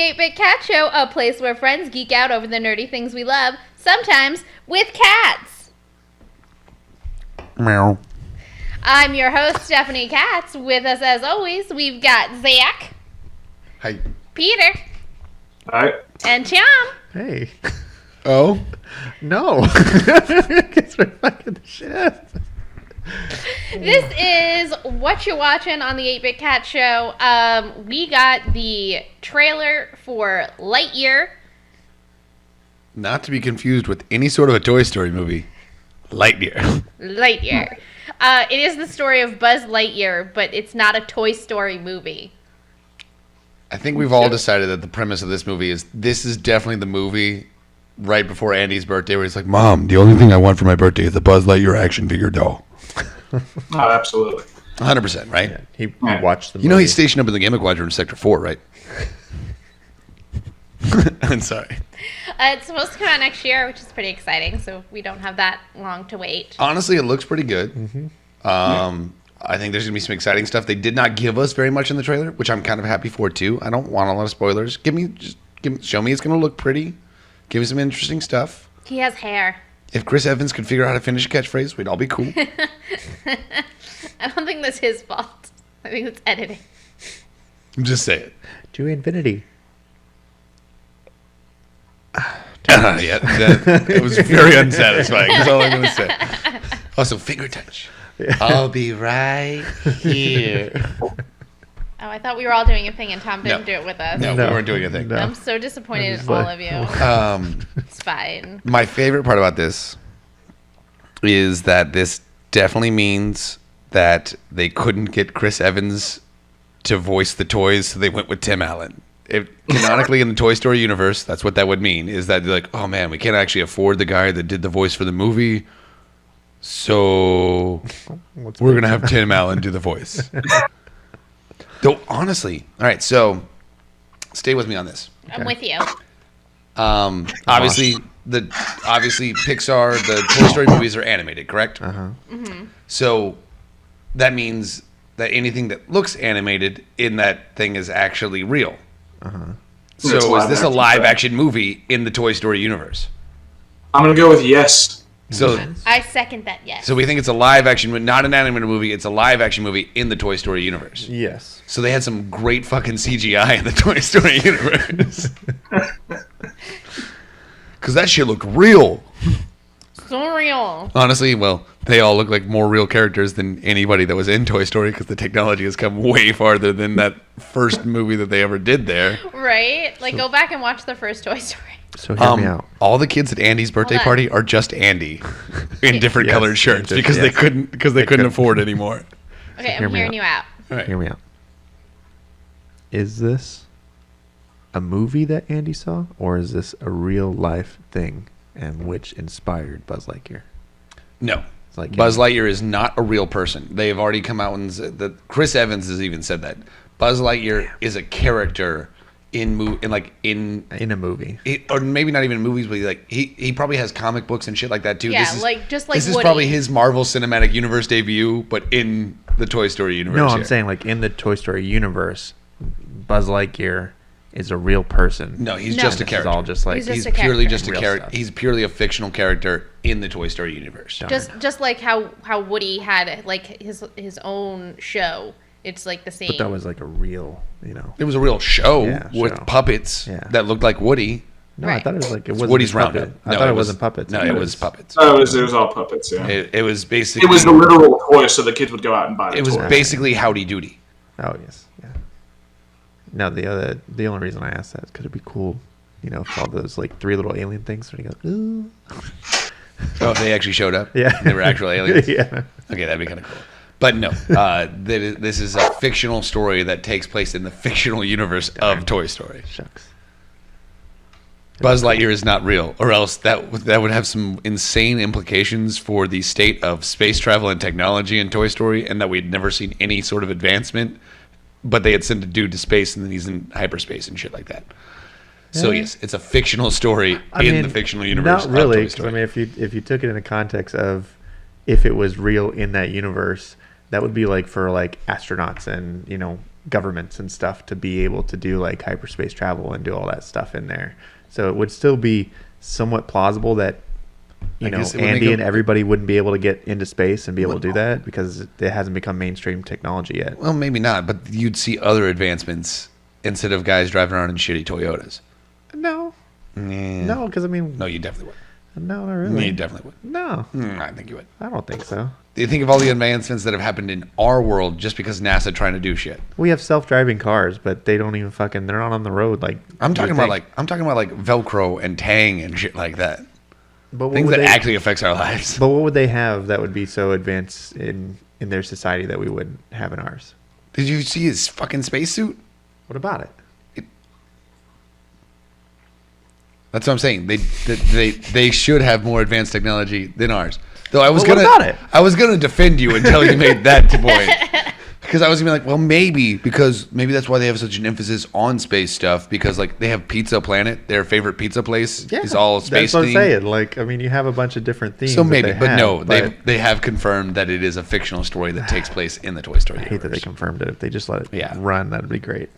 8-Bit Cat Show, a place where friends geek out over the nerdy things we love, sometimes with cats. Meow. I'm your host, Stephanie Katz. With us, as always, we've got Zach. Hi. Peter. Hi. And Cham. Hey. Oh? No. Guess we're fucking the shit out. This is Whatcha Watchin on the 8-Bit Cat Show. We got the trailer for Lightyear. Not to be confused with any sort of a Toy Story movie. Lightyear. Lightyear. It is the story of Buzz Lightyear, but it's not a Toy Story movie. I think we've all decided that the premise of this movie is this is definitely the movie right before Andy's birthday where he's like, Mom, the only thing I want for my birthday is a Buzz Lightyear action figure doll. Oh, absolutely. 100%, right? Yeah, he watched the movie. You know he's stationed up in the Gamma Quadrant in Sector 4, right? I'm sorry. It's supposed to come out next year, which is pretty exciting, so we don't have that long to wait. Honestly, it looks pretty good. Mm-hmm. I think there's going to be some exciting stuff. They did not give us very much in the trailer, which I'm kind of happy for, too. I don't want a lot of spoilers. Show me it's going to look pretty. Give me some interesting stuff. He has hair. If Chris Evans could figure out how to finish a catchphrase, we'd all be cool. I don't think that's his fault. I think it's editing. I'm just saying. To infinity. It was very unsatisfying. That's all I'm going to say. Also, finger touch. Yeah. I'll be right here. Oh, I thought we were all doing a thing and Tom didn't do it with us. No, we weren't doing a thing. No. I'm so disappointed in all of you. It's fine. My favorite part about this is that this definitely means that they couldn't get Chris Evans to voice the toys, so they went with Tim Allen. Canonically, in the Toy Story universe, that's what that would mean, is that they're like, oh man, we can't actually afford the guy that did the voice for the movie, so we're going to have Tim Allen do the voice. Though, honestly, all right, so stay with me on this. I'm with you. Obviously, Pixar, the Toy Story movies are animated, correct? Uh-huh. Mm-hmm. So that means that anything that looks animated in that thing is actually real. Uh-huh. So is this a live-action movie in the Toy Story universe? I'm going to go with yes. So I second that, yes. So we think it's a live-action, not an animated movie. It's a live-action movie in the Toy Story universe. Yes. So they had some great fucking CGI in the Toy Story universe. Because that shit looked real. So real. Honestly, well, they all look like more real characters than anybody that was in Toy Story because the technology has come way farther than that first movie that they ever did there. Right? Like, go back and watch the first Toy Story. So hear me out. All the kids at Andy's birthday party are just Andy in different colored shirts because they couldn't afford anymore. Okay, So I'm hearing you out. All right. Hear me out. Is this a movie that Andy saw, or is this a real life thing and which inspired Buzz Lightyear? No. It's like Buzz Lightyear is not a real person. They have already come out and said that Chris Evans has even said that Buzz Lightyear is a character in a movie, or maybe not even movies, but he probably has comic books and shit like that too. Yeah, this is just like this Woody. is probably his Marvel Cinematic Universe debut, but in the Toy Story universe. No, I'm saying like in the Toy Story universe, Buzz Lightyear is a real person. No, he's No. just a This is character. all just like He's He's purely just a Real character. stuff. He's purely a fictional character in the Toy Story universe. Just like how Woody had like his own show. It's like the same. But that was like a real, It was a real show with show. puppets Yeah. that looked like Woody. No, Right. I thought it was like it It's was Woody's puppet. Roundup. I thought it wasn't puppets. No, it was puppets. Oh, it was all puppets, yeah. It was basically. It was the literal toy, so the kids would go out and buy the It was toy. basically Howdy Doody. Oh yes, yeah. No, the only reason I asked that is because it'd be cool, if all those like three little alien things where you go, ooh. Oh, if they actually showed up? Yeah. They were actual aliens? Yeah. Okay, that'd be kind of cool. But no, this is a fictional story that takes place in the fictional universe of Toy Story. Shucks. Buzz Lightyear is not real, or else that would have some insane implications for the state of space travel and technology in Toy Story, and that we'd never seen any sort of advancement. But they had sent a dude to space, and then he's in hyperspace and shit like that. So yes, it's a fictional story in the fictional universe. Not really, of Toy because Story. if you took it in the context of if it was real in that universe, that would be like for like astronauts and governments and stuff to be able to do like hyperspace travel and do all that stuff in there. So it would still be somewhat plausible that Andy and everybody wouldn't be able to get into space and be able to do that because it hasn't become mainstream technology yet. Well, maybe not, but you'd see other advancements instead of guys driving around in shitty Toyotas. No. No, because No, you definitely would. No, not really. You definitely would. No. I think you would. I don't think so. You think of all the advancements that have happened in our world just because NASA trying to do shit. We have self-driving cars, but they don't even they're not on the road like I'm talking about like Velcro and Tang and shit like that. But things that actually affects our lives. But what would they have that would be so advanced in their society that we wouldn't have in ours? Did you see his fucking spacesuit? What about it? That's what I'm saying. They should have more advanced technology than ours. Though I was what about it? I was gonna defend you until you made that point. Because I was gonna be like, well, maybe that's why they have such an emphasis on space stuff. Because like they have Pizza Planet, their favorite pizza place is all space. That's what I'm themed. saying. Like, I mean, you have a bunch of different themes. So maybe, they have confirmed that it is a fictional story that takes place in the Toy Story universe. I hate that they confirmed it. If they just let it run, that'd be great.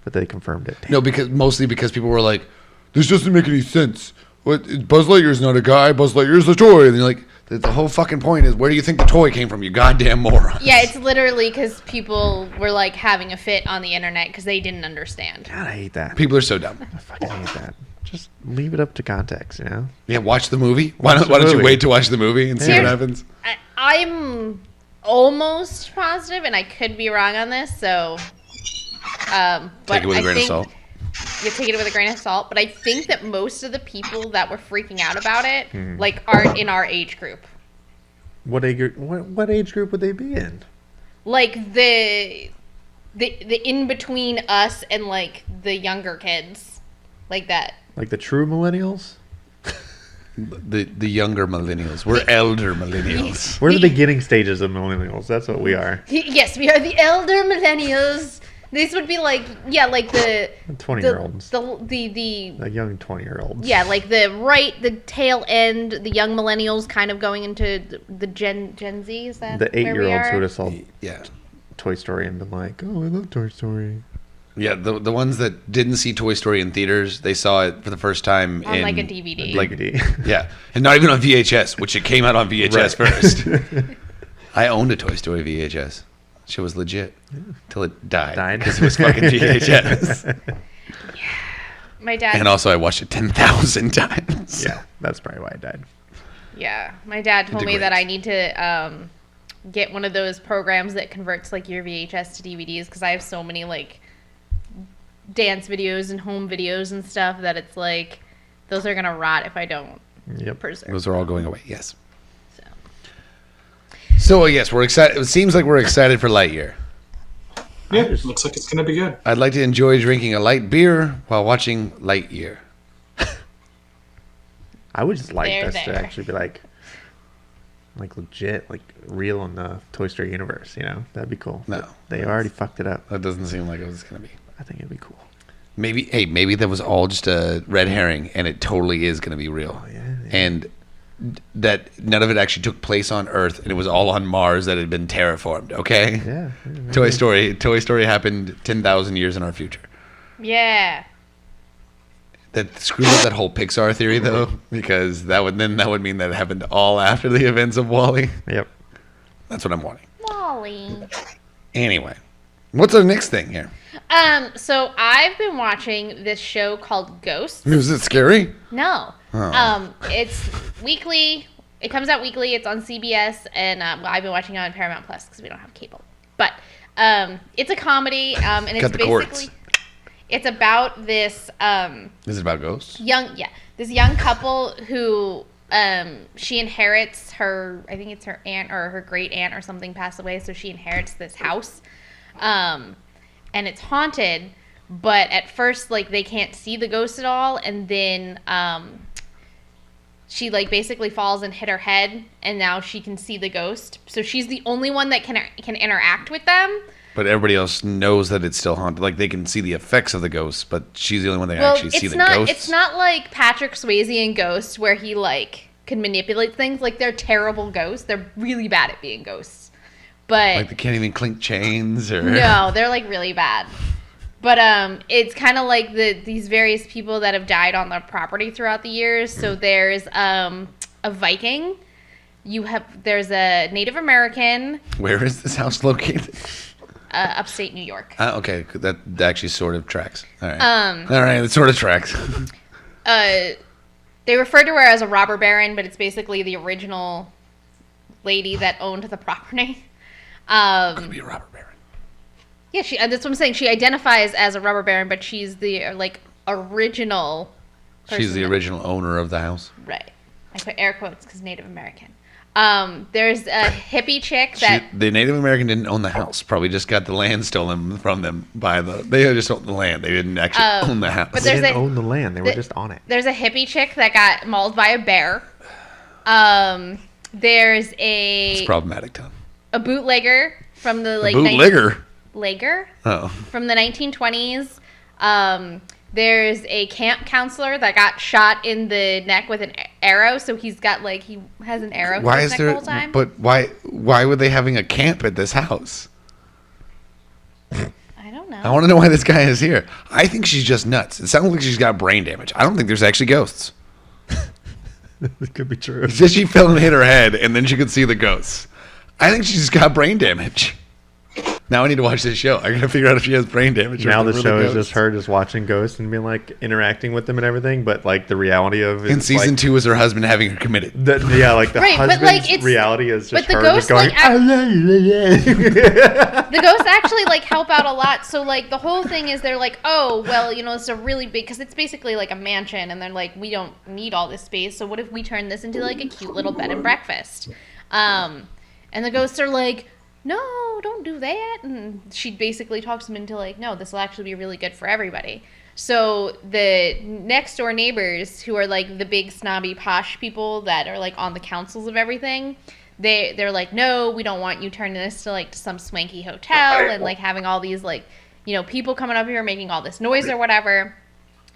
But they confirmed it. No, mostly because people were like, this doesn't make any sense. What? Buzz Lightyear's not a guy. Buzz Lightyear's a toy. And you're like, the whole fucking point is, where do you think the toy came from, you goddamn moron? Yeah, it's literally because people were like having a fit on the internet because they didn't understand. God, I hate that. People are so dumb. I fucking hate that. Just leave it up to context, Yeah, watch the movie. Why don't you wait to watch the movie and see what happens? I'm almost positive, and I could be wrong on this, so... but take it with a grain of salt. You take it with a grain of salt, but I think that most of the people that were freaking out about it, like, aren't in our age group. What age group would they be in? Like the in between us and like the younger kids, like that. Like the true millennials. The younger millennials. We're elder millennials. We're the beginning stages of millennials. That's what we are. Yes, we are the elder millennials. These would be like the 20-year-olds. The young 20-year-olds. Yeah, like the tail end, the young millennials kind of going into the Gen Z, is that the 8-year-olds who would have saw Yeah. Toy Story and been like, oh, I love Toy Story. Yeah, the ones that didn't see Toy Story in theaters, they saw it for the first time on like a DVD. Yeah, and not even on VHS, which it came out on VHS first. I owned a Toy Story VHS. Shit was legit till it died because it was fucking VHS. Yeah, my dad. And also, I watched it 10,000 times. Yeah, that's probably why it died. Yeah, my dad told me that I need to get one of those programs that converts like your VHS to DVDs because I have so many like dance videos and home videos and stuff that it's like those are gonna rot if I don't preserve. Those are all going away. Yes. So yes, we're excited. It seems like we're excited for Lightyear. Yeah, it looks like it's gonna be good. I'd like to enjoy drinking a light beer while watching Lightyear. I would just like this to actually be like legit, like real in the Toy Story universe. That'd be cool. No, but they already fucked it up. That doesn't seem like it was gonna be. I think it'd be cool. Maybe that was all just a red herring, and it totally is gonna be real. Oh, yeah. And that none of it actually took place on Earth, and it was all on Mars that had been terraformed. Okay. Yeah. Toy Story happened 10,000 years in our future. Yeah. That screws up that whole Pixar theory, though, because that would mean that it happened all after the events of WALL-E. Yep. That's what I'm wanting. WALL-E. Anyway, what's our next thing here? So I've been watching this show called Ghosts. Is it scary? No. Oh. It's weekly. It comes out weekly. It's on CBS, and I've been watching it on Paramount Plus because we don't have cable. But it's a comedy, and it's basically it's about this. Is it about ghosts? This young couple who she inherits her. I think it's her aunt or her great aunt or something passed away, so she inherits this house, and it's haunted. But at first, like, they can't see the ghost at all, and then she like basically falls and hit her head, and now she can see the ghost. So she's the only one that can interact with them. But everybody else knows that it's still haunted. Like, they can see the effects of the ghost, but she's the only one that can actually see the ghosts. It's not like Patrick Swayze in Ghost, where he like can manipulate things. Like, they're terrible ghosts. They're really bad at being ghosts. But Like they can't even clink chains or no, they're like really bad. But it's kind of like these various people that have died on the property throughout the years. So there's a Viking. There's a Native American. Where is this house located? Upstate New York. Okay, that actually sort of tracks. All right, it sort of tracks. They refer to her as a robber baron, but it's basically the original lady that owned the property. Could be a robber baron. Yeah, that's what I'm saying. She identifies as a robber baron, but she's the original person. She's the original owner of the house. Right. I put air quotes because Native American. There's a hippie chick The Native American didn't own the house. Probably just got the land stolen from them They just owned the land. They didn't actually own the house. But they didn't own the land. They were just on it. There's a hippie chick that got mauled by a bear. There's It's problematic, Tom. a bootlegger from the Bootlegger? Legger? Oh. From the 1920s. There's a camp counselor that got shot in the neck with an arrow, so he has an arrow in his neck the whole time. But why were they having a camp at this house? I don't know. I want to know why this guy is here. I think she's just nuts. It sounds like she's got brain damage. I don't think there's actually ghosts. It could be true. It's just she fell and hit her head, and then she could see the ghosts. I think she's got brain damage. Now I need to watch this show. I gotta figure out if she has brain damage. Now the show is just her just watching ghosts and being like interacting with them and everything, but like the reality of it in season 2 is her husband having her committed. The husband's reality is just her just going. The ghosts actually help out a lot. So the whole thing is they're like, oh well, it's a really big because it's basically like a mansion, and they're like, we don't need all this space. So what if we turn this into a cute little bed and breakfast? And the ghosts are like, no, don't do that. And she basically talks them into no, this will actually be really good for everybody. So the next door neighbors, who are the big snobby posh people that are on the councils of everything, they're like, no, we don't want you turning this to some swanky hotel and having all these people coming up here making all this noise or whatever.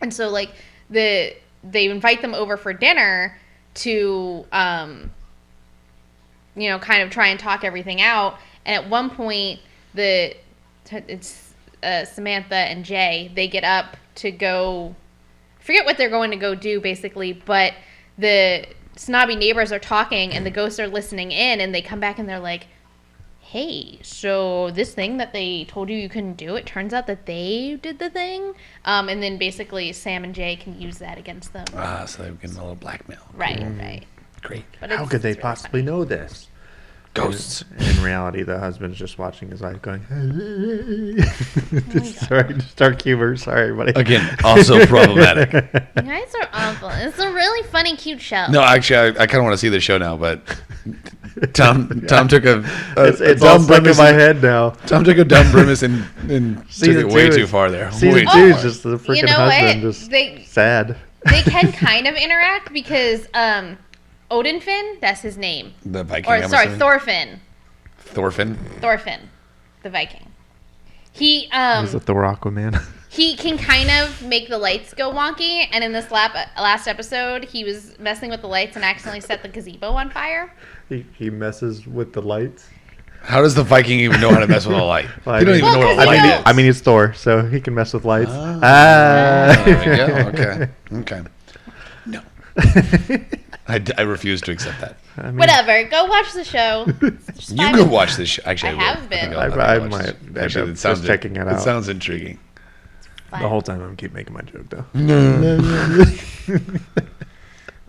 And so they invite them over for dinner to kind of try and talk everything out. And at one point, it's Samantha and Jay, they get up to go, I forget what they're going to go do, basically, but the snobby neighbors are talking, and the ghosts are listening in, and they come back, and they're like, hey, so this thing that they told you couldn't do, it turns out that they did the thing, and then basically Sam and Jay can use that against them. So they're getting a little blackmail. Right. Great. But how could they really possibly know this? Ghosts. In reality, the husband's just watching his wife going, sorry, just dark humor. Sorry, everybody. Again, also problematic. You guys are awful. It's a really funny, cute show. No, actually, I kind of want to see the show now, but Tom took a it's all stuck in my head now. Tom took a dumb grimace and took it way too far there. Season 2 is just the freaking husband, just sad. They can kind of interact because Odinfin, that's his name. The Viking. Thorfinn. Thorfinn, the Viking. He's a Thor Aquaman. He can kind of make the lights go wonky, and in this last episode, he was messing with the lights and accidentally set the gazebo on fire. He messes with the lights. How does the Viking even know how to mess with a light? Well, he don't even know what a light is. I mean, he's Thor, so he can mess with lights. There we go. Okay. No. I refuse to accept that. Whatever. Go watch the show. You go watch this show. Actually, I have been. I might. Actually, it sounds checking it out. It sounds intriguing. The whole time I'm keep making my joke though.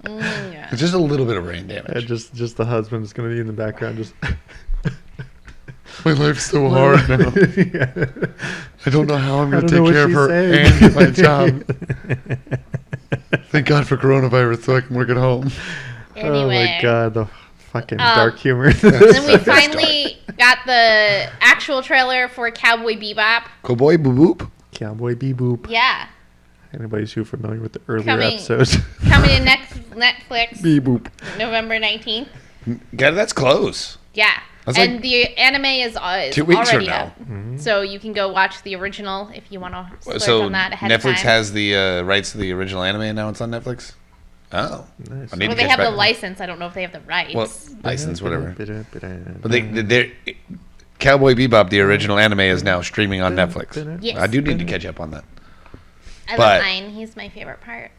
It's just a little bit of brain damage. Just the husband's gonna be in the background. Just my life's so hard now. Yeah. I don't know how I'm gonna take care of her and get my job. Thank God for coronavirus, so I can work at home. Anyway. Oh my God, the fucking dark humor. Then we finally got the actual trailer for Cowboy Bebop. Cowboy Bebop. Cowboy Bebop. Yeah. Anybody's who familiar with the earlier episodes? Coming to Netflix. Bebop. November 19th. God, that's close. Yeah. And the anime is 2 weeks already from now. up. Mm-hmm. So you can go watch the original if you want to splurge on that ahead of time. Netflix has the rights to the original anime, and now it's on Netflix? Oh. Nice. Well, they have the license. I don't know if they have the rights. Well, license, whatever. But Cowboy Bebop, the original anime, is now streaming on Netflix. Yes. I do need to catch up on that. I But- love Ein. He's my favorite part.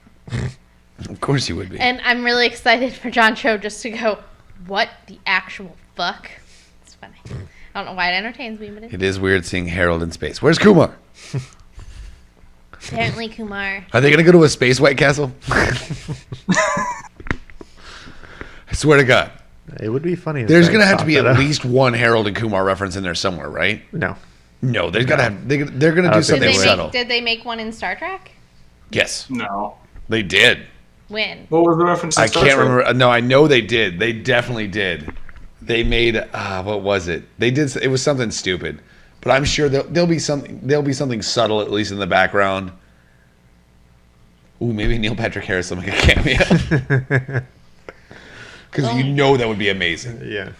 Of course you would be. And I'm really excited for John Cho just to go, what the actual fuck? It's funny. I don't know why it entertains me, but It is weird seeing Harold in space. Where's Kumar? apparently Kumar. Are they going to go to a space White Castle? I swear to God. It would be funny. if There's they going to have to thought be that at up. least one Harold and Kumar reference in there somewhere, right? No. No, they've got to have. They're going to do Did something they subtle. Did they make one in Star Trek? Yes, No. they did. When? What was the reference? I can't remember. No, I know they did. They definitely did. They made. What was it? They did. It was something stupid, but I'm sure there'll be something. There'll be something subtle, at least in the background. Ooh, maybe Neil Patrick Harris will make a cameo. Because you know that would be amazing. Yeah.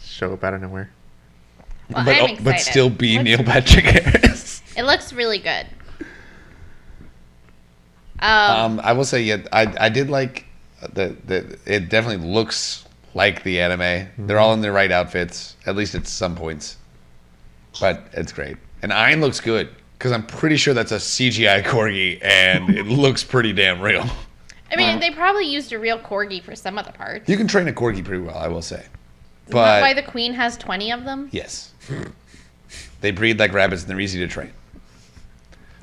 Show up out of nowhere. Well, I'm excited. But still be Looks- Neil Patrick Harris. It looks really good. I will say, yeah, I did like the. It definitely looks like the anime. They're all in their right outfits, at least at some points. But it's great, and Ein looks good because I'm pretty sure that's a CGI corgi, and it looks pretty damn real. I mean, they probably used a real corgi for some of the parts. You can train a corgi pretty well, I will say. Isn't that why But the queen has 20 of them? yes, they breed like rabbits, and they're easy to train.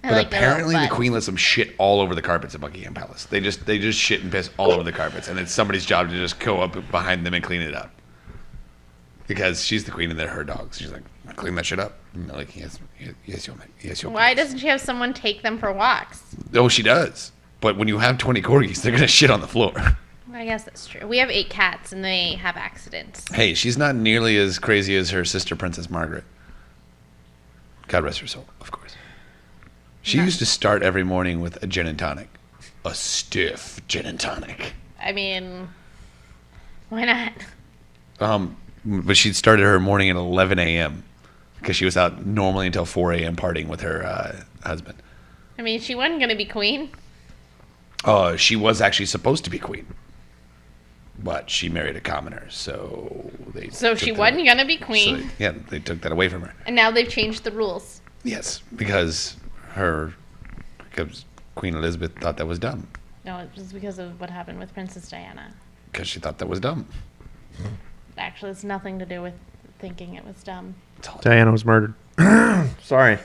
I But like their little apparently, the butt. queen lets them shit all over the carpets at Buckingham Palace. They just shit and piss all over the carpets, and it's somebody's job to just go up behind them and clean it up. Because she's the queen and they're her dogs. She's like, clean that shit up. And they're like, yes, your Why doesn't she have someone take them for walks? Oh, she does. But when you have 20 corgis, they're gonna shit on the floor. I guess that's true. We have 8 cats and they have accidents. Hey, she's not nearly as crazy as her sister, Princess Margaret. God rest her soul, of course. She used to start every morning with a gin and tonic. A stiff gin and tonic. I mean, why not? But she'd started her morning at 11 a.m. because she was out normally until 4 a.m. partying with her husband. I mean, she wasn't going to be queen. She was actually supposed to be queen. But she married a commoner, so they. So took she that wasn't away. going to be So queen. they took that away from her. And now they've changed the rules. Yes, because Queen Elizabeth thought that was dumb. No, it was because of what happened with Princess Diana. Because she thought that was dumb. Actually, it's nothing to do with thinking it was dumb. It's all- Diana was murdered. Sorry.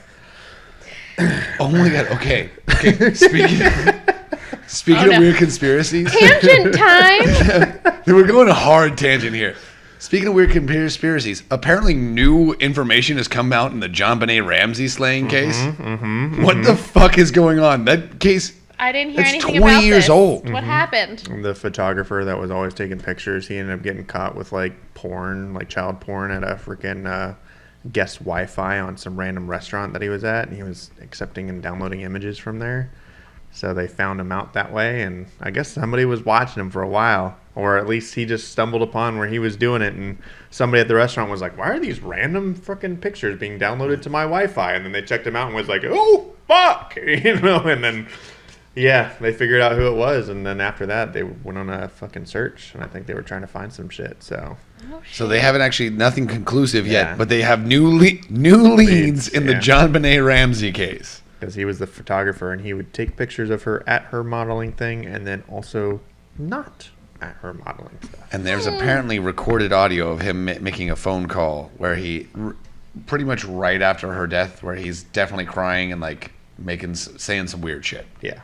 Oh my god. Okay. Speaking Oh, no. of weird conspiracies, Tangent time! we're going a hard tangent here. Speaking of weird conspiracies, apparently new information has come out in the John Benet Ramsey slaying case. What the fuck is going on? That case, I didn't hear It's anything 20 about years this. old. What happened? The photographer that was always taking pictures, he ended up getting caught with like porn, like child porn at a freaking guest Wi-Fi on some random restaurant that he was at, and he was accepting and downloading images from there. So they found him out that way, and I guess somebody was watching him for a while, or at least he just stumbled upon where he was doing it, and somebody at the restaurant was like, "Why are these random freaking pictures being downloaded to my Wi-Fi?" And then they checked him out and was like, "Oh fuck," and then. Yeah, they figured out who it was, and then after that, they went on a fucking search, and I think they were trying to find some shit. So so they haven't actually nothing conclusive yet, Yeah. but they have new leads in the yeah. John Benet Ramsey case. because he was the photographer, and he would take pictures of her at her modeling thing, and then also not at her modeling stuff. And there's apparently recorded audio of him making a phone call where he, pretty much right after her death, where he's definitely crying and like saying some weird shit. Yeah.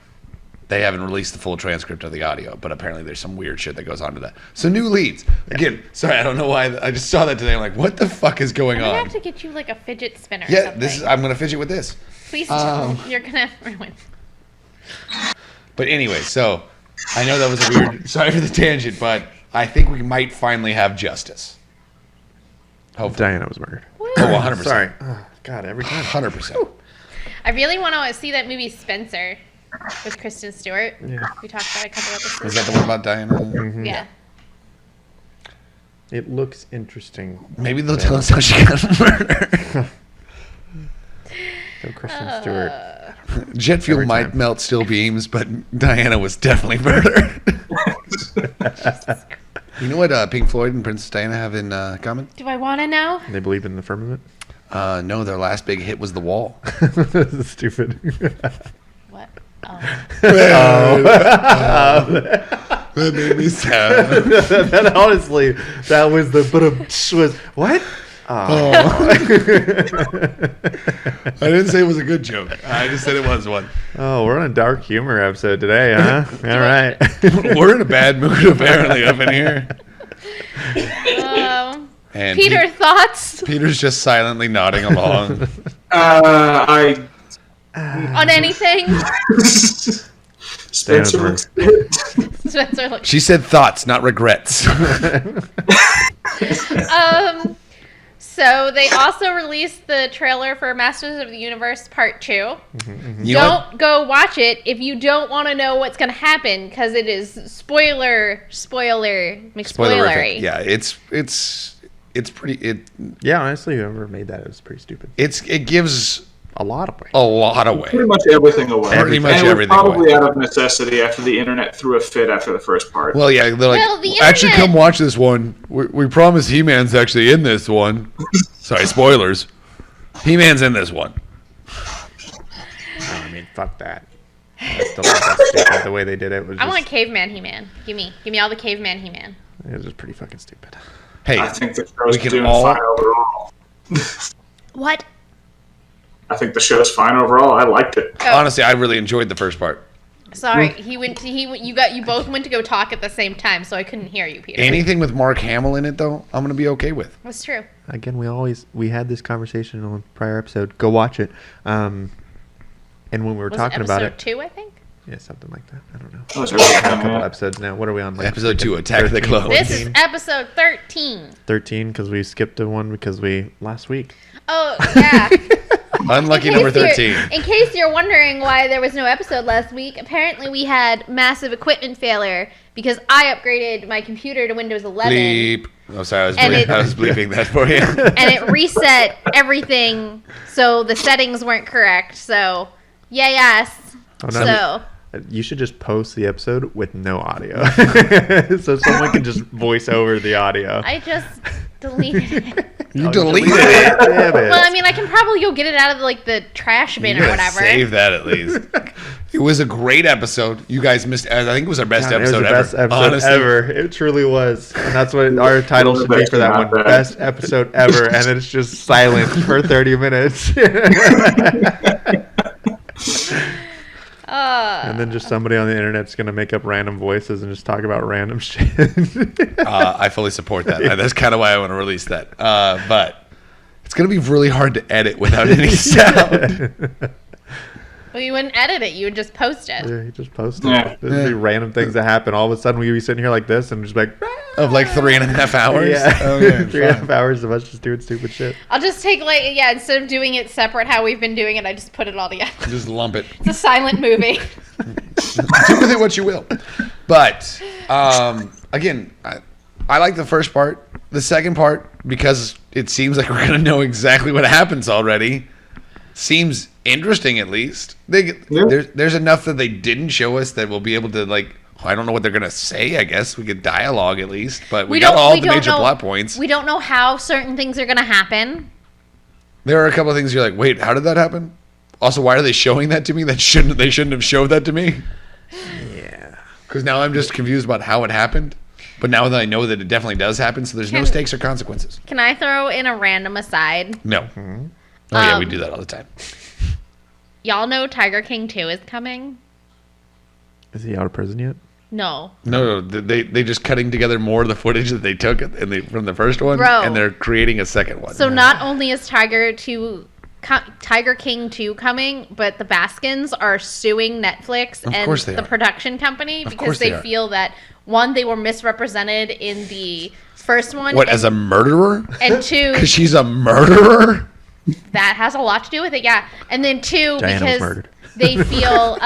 They haven't released the full transcript of the audio, but apparently there's some weird shit that goes on to that. So new leads. Again, sorry, I don't know why. I just saw that today. I'm like, what the fuck is going I'm gonna on? have to get you like a fidget spinner. Or Yeah, something. I'm gonna fidget with this. Please don't. You're gonna ruin. But anyway, so I know that was a weird. Sorry for the tangent, but I think we might finally have justice. Hopefully. Diana was murdered. Oh, 100%. Sorry. Oh, God, every time. 100%. I really want to see that movie Spencer with Kristen Stewart. Yeah. We talked about it a couple episodes. Is that the one about Diana? Mm-hmm. Yeah. It looks interesting. Maybe they'll tell us how she got murdered. So Kristen Stewart. Jet fuel Every might time. melt steel beams, but Diana was definitely murdered. You know what Pink Floyd and Princess Diana have in common? Do I want to know? They believe in the firmament. No, their last big hit was The Wall. This is stupid. What? That made me sad. that honestly, that was the was what? I didn't say it was a good joke. I just said it was one. Oh, we're on a dark humor episode today, huh? All right. We're in a bad mood apparently up in here. And Peter, thoughts Peter's just silently nodding along. on anything? Spencer looks good. Spencer looks. She said thoughts, not regrets. So they also released the trailer for Masters of the Universe Part 2. You know what? Don't go watch it if you don't want to know what's going to happen, because it is spoilery. Yeah, it's pretty. Yeah, honestly, whoever made that, it was pretty stupid. It gives A lot away. a lot away. Pretty much everything away. Pretty much and it was everything probably away. out of necessity after the internet threw a fit after the first part. Well, yeah, they're like, Well, the actually, internet- come watch this one. We promise He-Man's actually in this one. Sorry, spoilers. He-Man's in this one. I mean, fuck that. I still think that's stupid. The way they did it was I just, want Caveman He-Man. Give me all the Caveman He-Man. it was just pretty fucking stupid. Hey, I think the show's we can doing all- fine overall. What? I think the show's fine overall. I liked it. Oh, honestly, I really enjoyed the first part. sorry. You both went to go talk at the same time, so I couldn't hear you, Peter. Anything with Mark Hamill in it, though, I'm going to be okay with. That's true. Again, we had this conversation on a prior episode. Go watch it. And when we were Was talking it about episode it, 2, I think? yeah, something like that. I don't know. That was A couple everything, episodes now. What are we on? Like Episode 2, Attack of the 13, Clones. This is 14? episode 13. 13 because we skipped a one because last week. Oh, yeah. Unlucky In number case 13. In case you're wondering why there was no episode last week, apparently we had massive equipment failure because I upgraded my computer to Windows 11 Bleep. Oh, sorry, And I was bleeping that for you. and it reset everything so the settings weren't correct. So, yes. Oh, no. So, You should just post the episode with no audio, so someone can just voice over the audio. I just deleted it. You deleted it. Damn it. Well, I mean, I can probably go get it out of like the trash bin You or gotta whatever. Save that at least. It was a great episode. You guys missed. I think it was our best God, episode it was the ever. best episode Honestly. ever. It truly was, and that's what our title should be for that one: best episode ever. And then it's just silent for 30 minutes, and then just somebody on the internet's gonna make up random voices and just talk about random shit. I fully support that. That's kind of why I want to release that. But it's gonna be really hard to edit without any sound. Well, you wouldn't edit it; you would just post it. Yeah, you just post it. Yeah. There'd be random things that happen. All of a sudden, we'd be sitting here like this and just like, Of like 3.5 hours. yeah, Okay, 3.5 hours of us just doing stupid shit. I'll just take instead of doing it separate how we've been doing it, I just put it all together. Just lump it. It's a silent movie. Do with it what you will. But again, I like the first part. The second part, because it seems like we're gonna know exactly what happens already, seems interesting at least. There's enough that they didn't show us that we'll be able to like. I don't know what they're gonna say. I guess we could dialogue at least, but we got all the major plot points. We don't know how certain things are gonna happen. There are a couple of things you're like, wait, how did that happen? Also, why are they showing that to me? They shouldn't have showed that to me. Yeah. Because now I'm just confused about how it happened. But now that I know that it definitely does happen, so there's no stakes or consequences. Can I throw in a random aside? No. Oh yeah, we do that all the time. Y'all know Tiger King 2 is coming? Is he out of prison yet? No. No, they just cutting together more of the footage that they took from the first one, Bro. and they're creating a second one. So not only is Tiger King 2 coming, but the Baskins are suing Netflix Of and course they the are. production company Of because course they they are. feel that, one, they were misrepresented in the first one. What, and, as a murderer? and two, Because she's a murderer? that has a lot to do with it, yeah. And then two, Diana was because murdered. they feel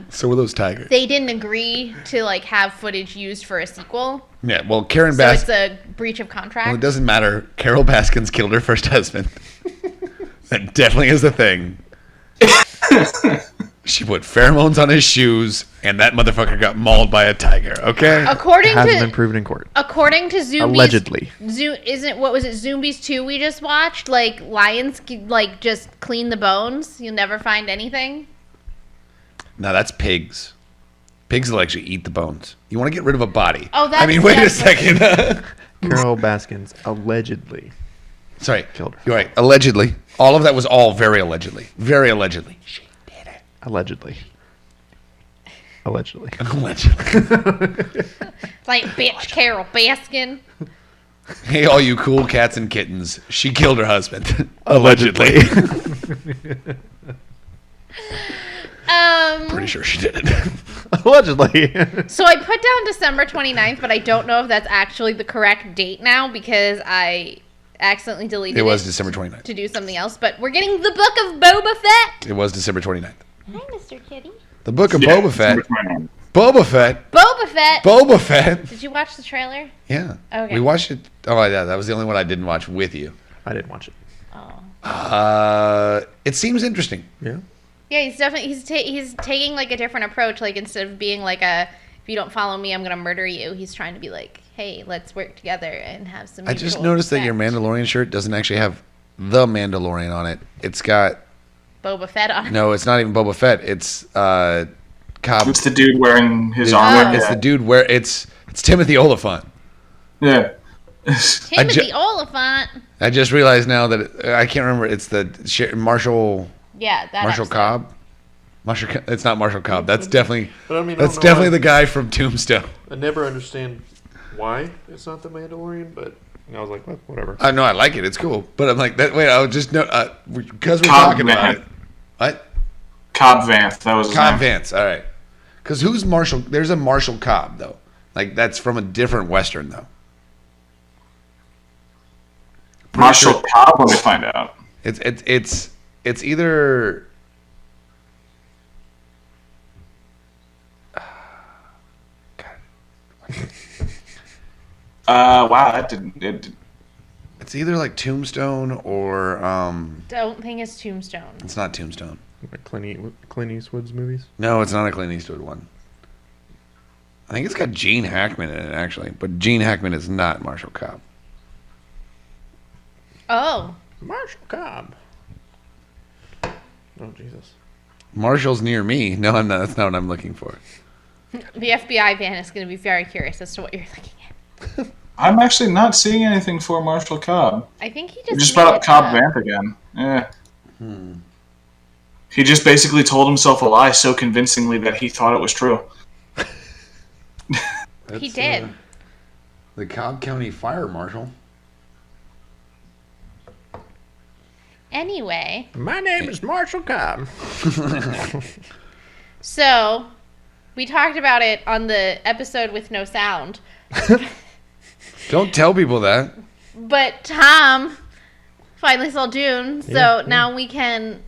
So were those tigers. they didn't agree to like have footage used for a sequel. Yeah, well, Karen So Baskin. it's a breach of contract. Well, it doesn't matter. Carol Baskins killed her first husband. That definitely is a thing. She put pheromones on his shoes, and that motherfucker got mauled by a tiger. Okay. According Hasn't to been proven in court. According to Zombies, Allegedly. What was it? Zombies 2 we just watched. Like lions, like just clean the bones. You'll never find anything. No, that's pigs. Pigs will actually eat the bones. You want to get rid of a body. Oh, that's I mean, wait a second. Carol Baskins allegedly Sorry. killed her. You're right. Allegedly. All of that was all very allegedly. Very allegedly. She did it. Allegedly. Allegedly. Like, bitch, Carol Baskin. Hey, all you cool cats and kittens. She killed her husband. Allegedly. Pretty sure she did it. Allegedly. So I put down December 29th, but I don't know if that's actually the correct date now because I accidentally deleted it. It was December 29th. To do something else, but we're getting the Book of Boba Fett. It was December 29th. Hi, Mr. Kitty. The Book of Boba Fett. December 29th. Boba Fett. Boba Fett. Boba Fett. Did you watch the trailer? Yeah. Okay. We watched it. Oh, yeah. That was the only one I didn't watch with you. I didn't watch it. Oh. It seems interesting. Yeah. Yeah, he's definitely he's taking like a different approach. Like instead of being like if you don't follow me, I'm gonna murder you. He's trying to be like, hey, let's work together and have some. I just mutual noticed that your respect. Mandalorian shirt doesn't actually have the Mandalorian on it. It's got Boba Fett on. no. It's not even Boba Fett. It's Cobb. It's the dude wearing his armor. It's the dude where it's Timothy Oliphant. Yeah. Timothy Oliphant. I just realized now that I can't remember. It's the Marshall. Yeah, that Marshall episode. Cobb. It's not Marshall Cobb. That's definitely. But I mean, I that's don't know definitely why- the guy from Tombstone. I never understand why it's not the Mandalorian, but I was like, well, whatever. I know I like it. It's cool, but I'm like that. Wait, I would just know because we're Cobb talking about Van. it. What? Cobb Vanth. That was his Cobb name. Vance. All right. Because who's Marshall? There's a Marshall Cobb though. Like that's from a different Western though. Marshall sure. Cobb. Let me find out. It's either. Wow, that didn't. It's either like Tombstone or Don't think it's Tombstone. it's not Tombstone. Like Clint Eastwood's movies. No, it's not a Clint Eastwood one. I think it's got Gene Hackman in it actually, but Gene Hackman is not Marshall Cobb. Oh, Marshall Cobb. Oh Jesus. Marshall's near me. No, I'm not. That's not what I'm looking for. the FBI van is going to be very curious as to what you're looking at. I'm actually not seeing anything for Marshall Cobb. I think he You just just brought made up it Cobb Vanth again. Yeah. He just basically told himself a lie so convincingly that he thought it was true. He did. The Cobb County Fire Marshal. Anyway, My name is Marshall Cobb. so we talked about it on the episode with no sound, Don't tell people that. but Tom finally saw Dune, so Yeah. now we can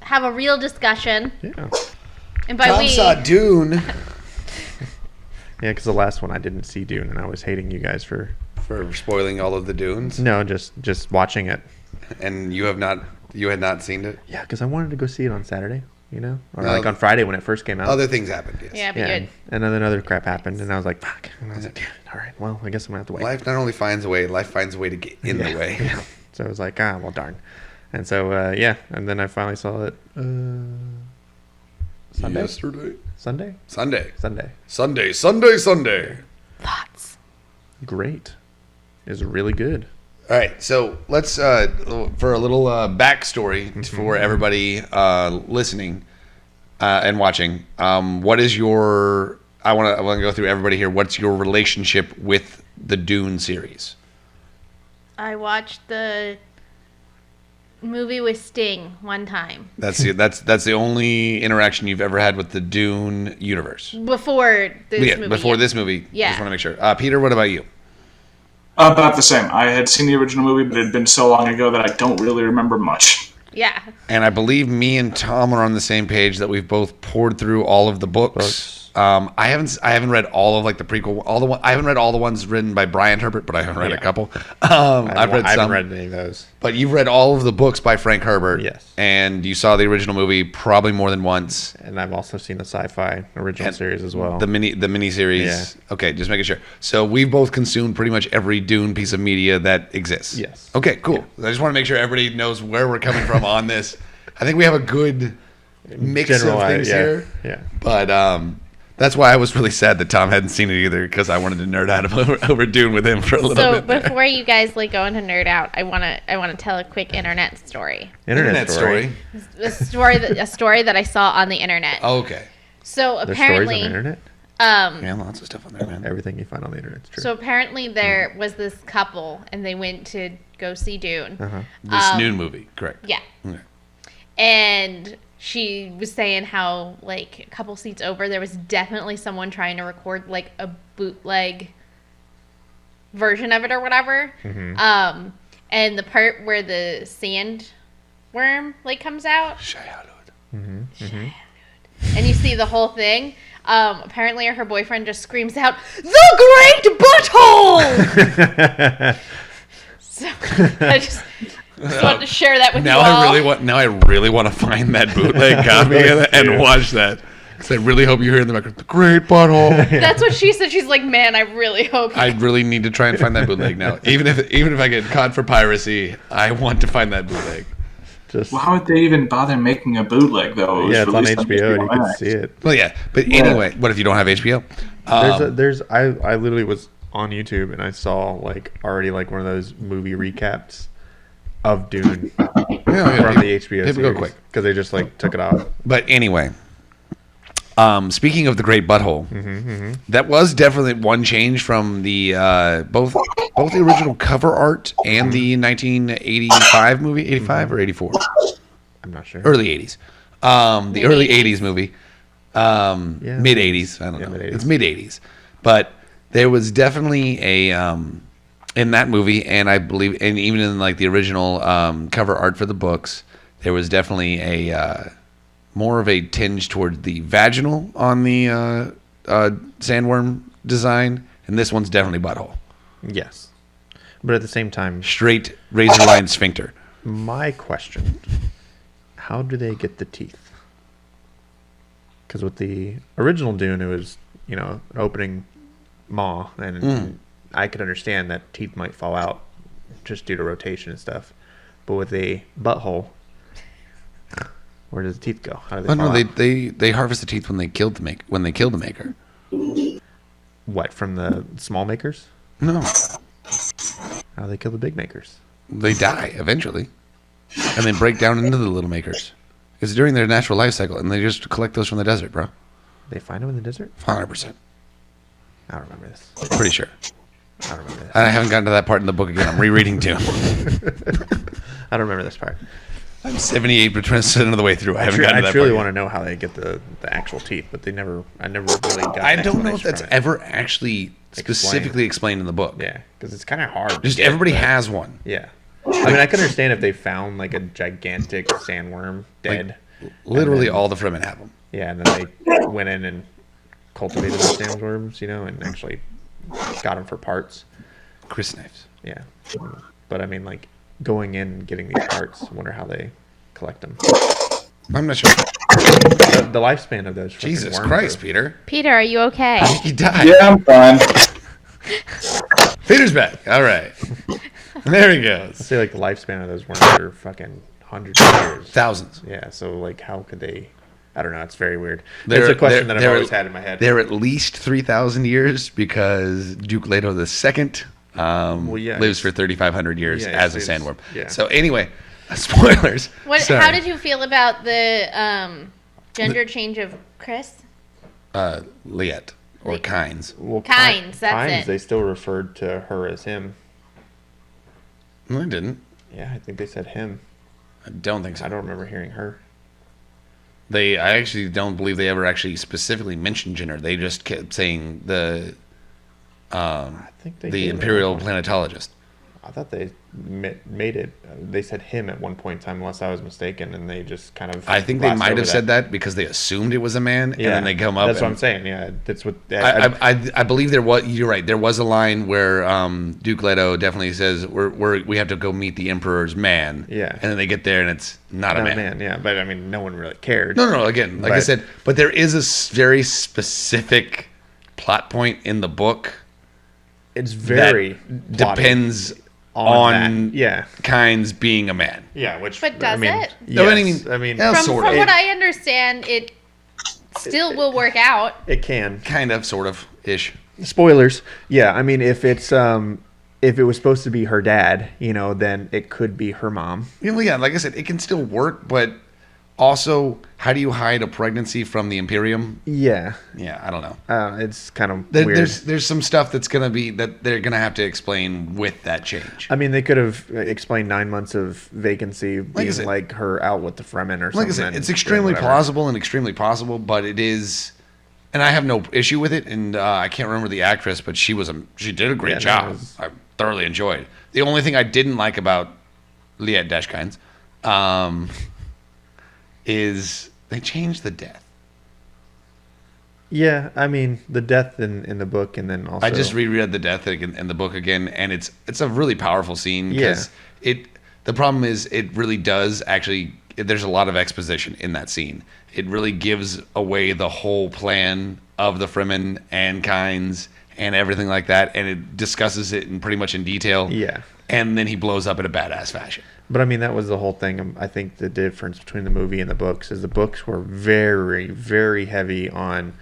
have a real discussion. Yeah. And by Tom we, saw Dune Yeah, because the last one I didn't see Dune, and I was hating you guys for for spoiling all of the Dunes, no, just watching it. and you had not seen it. Yeah, because I wanted to go see it on Saturday, you know, or No. like on Friday when it first came out. Other things happened. Yes. yeah, but yeah, you and then other crap happened, and I was like, fuck. And I was like, damn it, all right, well, I guess I'm gonna have to wait. Life not only finds a way, life finds a way to get in the way. Yeah. So I was like, well, darn. And so yeah, and then I finally saw it. Sunday. Yesterday. Sunday. Sunday. Sunday. Sunday. Sunday. Sunday. thoughts. Great. It was really good. All right, so let's for a little backstory for everybody listening and watching. What is your? I want to go through everybody here. What's your relationship with the Dune series? I watched the movie with Sting one time That's the only interaction you've ever had with the Dune universe. before this movie. Before this movie. Yeah. Just want to make sure. Peter, what about you? About the same. I had seen the original movie, but it had been so long ago that I don't really remember much. Yeah. And I believe me and Tom are on the same page that we've both poured through all of the books. I haven't read all of like the prequel, I haven't read all the ones written by Brian Herbert, but I haven't read a couple. I've read some. I haven't read any of those. But you've read all of the books by Frank Herbert. Yes. And you saw the original movie probably more than once. And I've also seen the sci-fi original series as well. The mini series. Yeah. Okay, just making sure. So we've both consumed pretty much every Dune piece of media that exists. Yes. Okay, cool. I just want to make sure everybody knows where we're coming from on this. I think we have a good mix of things here. Yeah. But that's why I was really sad that Tom hadn't seen it either, because I wanted to nerd out over Dune with him for a little bit. So before you guys go into nerd out, I wanna tell a quick internet story. Internet story. A story that I saw on the internet. Oh, okay. So There's apparently, stories on the internet? Yeah, lots of stuff on there, man. Everything you find on the internet is true. so apparently there was this couple and they went to go see Dune. This Dune movie, correct? Yeah. Okay. And she was saying how, like, a couple seats over, there was definitely someone trying to record, like, a bootleg version of it or whatever. And the part where the sandworm, like, comes out. And you see the whole thing. Apparently her boyfriend just screams out, "The Great Butthole!" So I just wanted to share that with you all. Now I really want to find that bootleg copy and watch that, because I really hope you hear in the background, "The Great Butthole." That's what she said. She's like, man, I really hope. I really need to try and find that bootleg now. Even if I get caught for piracy, I want to find that bootleg. Well, how would they even bother making a bootleg, though? Yeah, it's on HBO, and you can see it. Well, yeah, but anyway, what if you don't have HBO? I literally was on YouTube, and I saw, like, already, like, one of those movie recaps of Dune from the HBO series. People go quick. Because they just, like, took it off. But anyway, speaking of the Great Butthole, that was definitely one change from the both the original cover art and the 1985 movie, 85 or 84? I'm not sure. Early 80s. The early 80s movie. Mid 80s. I don't know. mid-80s. It's mid 80s. But there was definitely a in that movie, and I believe, and even in like the original cover art for the books, there was definitely a more of a tinge toward the vaginal on the sandworm design, and this one's definitely butthole. Yes. But at the same time, Straight razor line sphincter. my question, how do they get the teeth? Because with the original Dune, it was, an opening maw, and I could understand that teeth might fall out just due to rotation and stuff. But with a butthole, where does the teeth go? How do they fall out? They harvest the teeth when they kill the maker. What, from the small makers? No, How do they kill the big makers? they die eventually, and then break down into the little makers. It's during their natural life cycle, and they just collect those from the desert, bro. They find them in the desert? 100%. I don't remember this. Pretty sure. I don't remember this. I haven't gotten to that part in the book again. I'm rereading Dune. I don't remember this part. I'm 78% of the way through. I haven't gotten to that I truly part want to know how they get the actual teeth, but I never really got. I don't know if explanation that's from it. ever actually specifically explained in the book. Yeah, because it's kind of hard. to Just get, everybody but- has one. Yeah, I mean, I can understand if they found like a gigantic sandworm dead. Literally all the Fremen have them. Yeah, and then they went in and cultivated those sandworms, and actually got them for parts. Chris knives. Yeah, but I mean, like going in and getting these parts. I wonder how they collect them. I'm not sure. The lifespan of those. freaking Jesus worms Christ, are- Peter. Peter, are you okay? He died. Yeah, I'm fine. Peter's back. All right. There he I goes. say like the lifespan of those worms are fucking hundreds of years. Thousands. Yeah, so like how could they? I don't know. It's very weird. They're- It's a question they're- that I've they're- always had in my head. They're at least 3,000 years because Duke Leto II lives for 3,500 years Yeah, as a he's- sandworm. yeah. So anyway, spoilers. Sorry. How did you feel about the gender change of Chris? Liette or Kynes. Well, Kynes, that's Kynes, it. They still referred to her as him. No, I didn't. Yeah, I think they said him. I don't think so. I don't remember hearing her. I actually don't believe they ever actually specifically mentioned gender. They just kept saying I think they the did. Imperial planetologist. I thought they made it. They said him at one point in time, unless I was mistaken, and they just kind of. I think they might have said that because they assumed it was a man, and then they come up. That's what I'm saying. Yeah, that's what. I believe there was. You're right. There was a line where Duke Leto definitely says we have to go meet the Emperor's man. Yeah, and then they get there and it's not a man. Yeah, but I mean, no one really cared. No. Again, like I said, but there is a very specific plot point in the book. It's very depends on Kynes being a man. Yeah, which but does it? Yes. I mean, from what I understand, it still will work out. It can, kind of, sort of, ish. Spoilers. Yeah, I mean, if it was supposed to be her dad, then it could be her mom. Yeah, like I said, it can still work, but also, how do you hide a pregnancy from the Imperium? Yeah, I don't know. It's kind of weird. There's some stuff that they're gonna have to explain with that change. I mean, they could have explained 9 months of vacancy being like her out with the Fremen or something. Like I said, it's extremely plausible and extremely possible, but it is, and I have no issue with it. And I can't remember the actress, but she did a great job. I thoroughly enjoyed. The only thing I didn't like about Liet Kynes, is they changed the death. Yeah, I mean the death in the book, and then also I just reread the death in the book again, and it's a really powerful scene because the problem is it really does actually. There's a lot of exposition in that scene. It really gives away the whole plan of the Fremen and Kynes and everything like that, and it discusses it in pretty much in detail. Yeah, and then he blows up in a badass fashion. But I mean, that was the whole thing. I think the difference between the movie and the books is the books were very, very heavy on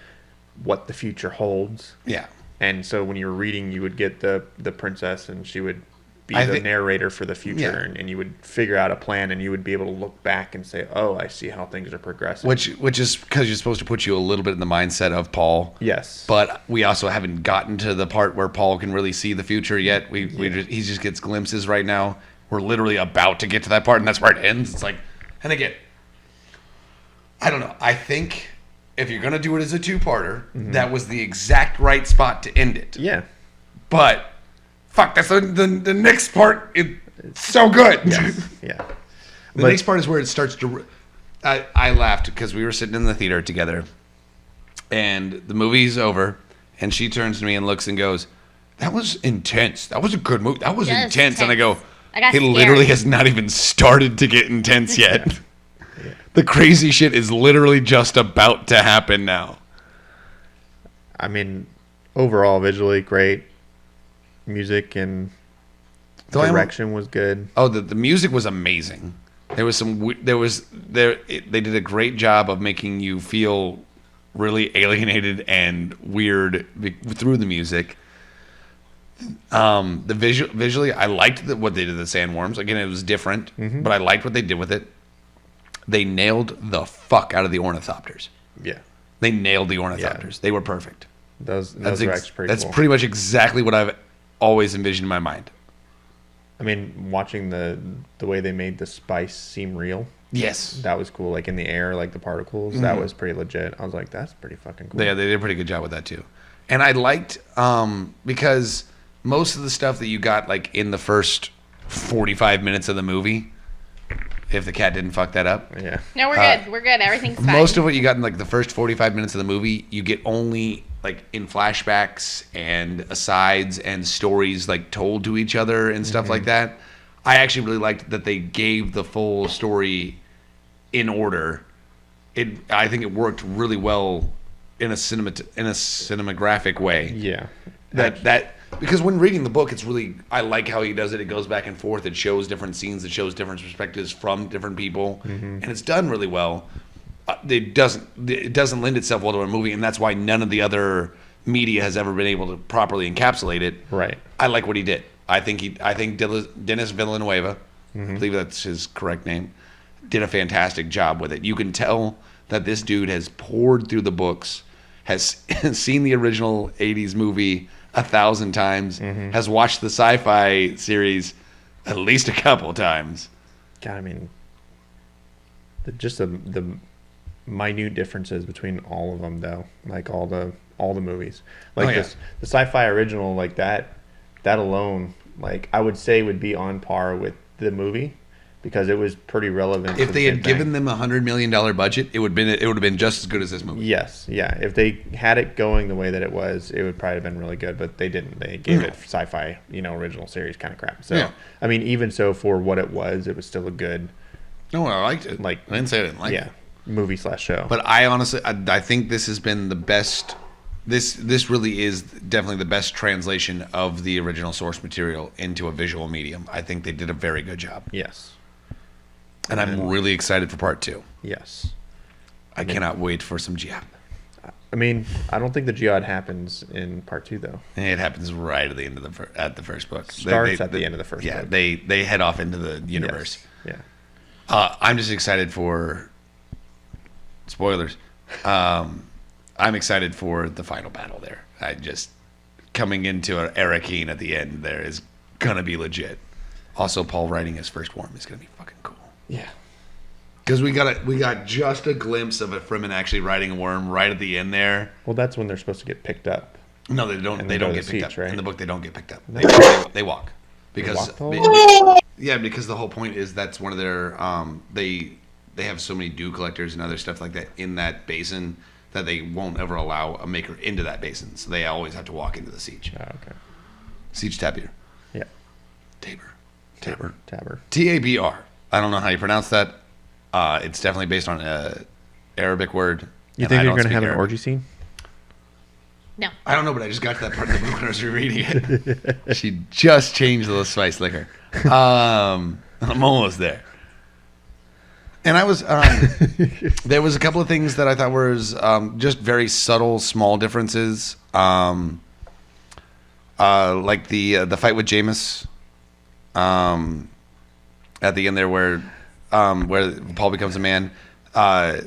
what the future holds. Yeah. And so when you were reading, you would get the princess, and she would be the narrator for the future, and you would figure out a plan, and you would be able to look back and say, "Oh, I see how things are progressing." Which is because you're supposed to put you a little bit in the mindset of Paul. Yes. But we also haven't gotten to the part where Paul can really see the future yet. He just gets glimpses right now. We're literally about to get to that part, and that's where it ends. It's like, and again, I don't know. I think if you're going to do it as a two-parter, that was the exact right spot to end it. Yeah. But, fuck, that's the next part. It's so good. Yes. Yeah. The next part is where it starts to... I laughed because we were sitting in the theater together, and the movie's over, and she turns to me and looks and goes, "That was intense. That was a good movie. That was intense." And I go... It literally has not even started to get intense yet. Yeah. The crazy shit is literally just about to happen now. I mean, overall, visually great. Music and direction was good. Oh, the music was amazing. They did a great job of making you feel really alienated and weird through the music. Visually, I liked what they did to the sandworms. Again, it was different, but I liked what they did with it. They nailed the fuck out of the ornithopters. Yeah, they nailed the ornithopters. Yeah. They were perfect. Those were actually pretty That's cool. pretty much exactly what I've always envisioned in my mind. I mean, watching the way they made the spice seem real. Yes, that was cool. Like in the air, like the particles. That was pretty legit. I was like, that's pretty fucking cool. Yeah, they did a pretty good job with that too. And I liked because most of the stuff that you got like in the first 45 minutes of the movie, if the cat didn't fuck that up. Yeah. No, we're good. We're good. Everything's fine. Most of what you got in like the first 45 minutes of the movie, you get only like in flashbacks and asides and stories like told to each other and stuff like that. I actually really liked that they gave the full story in order. I think it worked really well in a cinematographic way. Yeah. That because when reading the book, it's really, I like how he does it. It goes back and forth. It shows different scenes. It shows different perspectives from different people, and it's done really well. It doesn't lend itself well to a movie, and that's why none of the other media has ever been able to properly encapsulate it. Right. I like what he did. I think Denis Villeneuve, I believe that's his correct name, did a fantastic job with it. You can tell that this dude has poured through the books, has seen the original 80s movie 1,000 times, has watched the sci-fi series at least a couple times. God, I mean, the minute differences between all of them, though, like all the movies, like the sci-fi original, like that alone like I would say would be on par with the movie because it was pretty relevant. If they had given them $100 million budget, it would have been just as good as this movie. Yes, yeah. If they had it going the way that it was, it would probably have been really good. But they didn't. They gave it sci-fi, original series kind of crap. So I mean, even so, for what it was still a good. No, I liked it. Like I didn't say I didn't like it. Movie/show. But I honestly, I think this has been the best. This really is definitely the best translation of the original source material into a visual medium. I think they did a very good job. Yes. And I'm really excited for part 2. Yes. I cannot wait for some jihad. I mean, I don't think the jihad happens in part 2 though. It happens right at the end of the first book. Starts at the end of the first book. Yeah, they head off into the universe. Yes. Yeah. I'm just excited for spoilers. I'm excited for the final battle there. I just coming into an Arrakeen at the end there is gonna be legit. Also, Paul riding his first worm is gonna be fucking cool. Yeah. Because we got just a glimpse of a Fremen actually riding a worm right at the end there. Well, that's when they're supposed to get picked up. No, they don't. They don't get picked up. Right? In the book, they don't get picked up. They walk because because the whole point is that's one of their they have so many dew collectors and other stuff like that in that basin that they won't ever allow a maker into that basin. So they always have to walk into the siege. Oh, okay. Siege Tabir. Yeah. Tabor. Tabr. I don't know how you pronounce that. It's definitely based on an Arabic word. You think you're going to have an orgy scene? No. I don't know, but I just got to that part of the book when I was rereading it. She just changed the spice liquor. I'm almost there. And I was there was a couple of things that I thought were just very subtle, small differences. Like the fight with Jameis at the end there where Paul becomes a man. I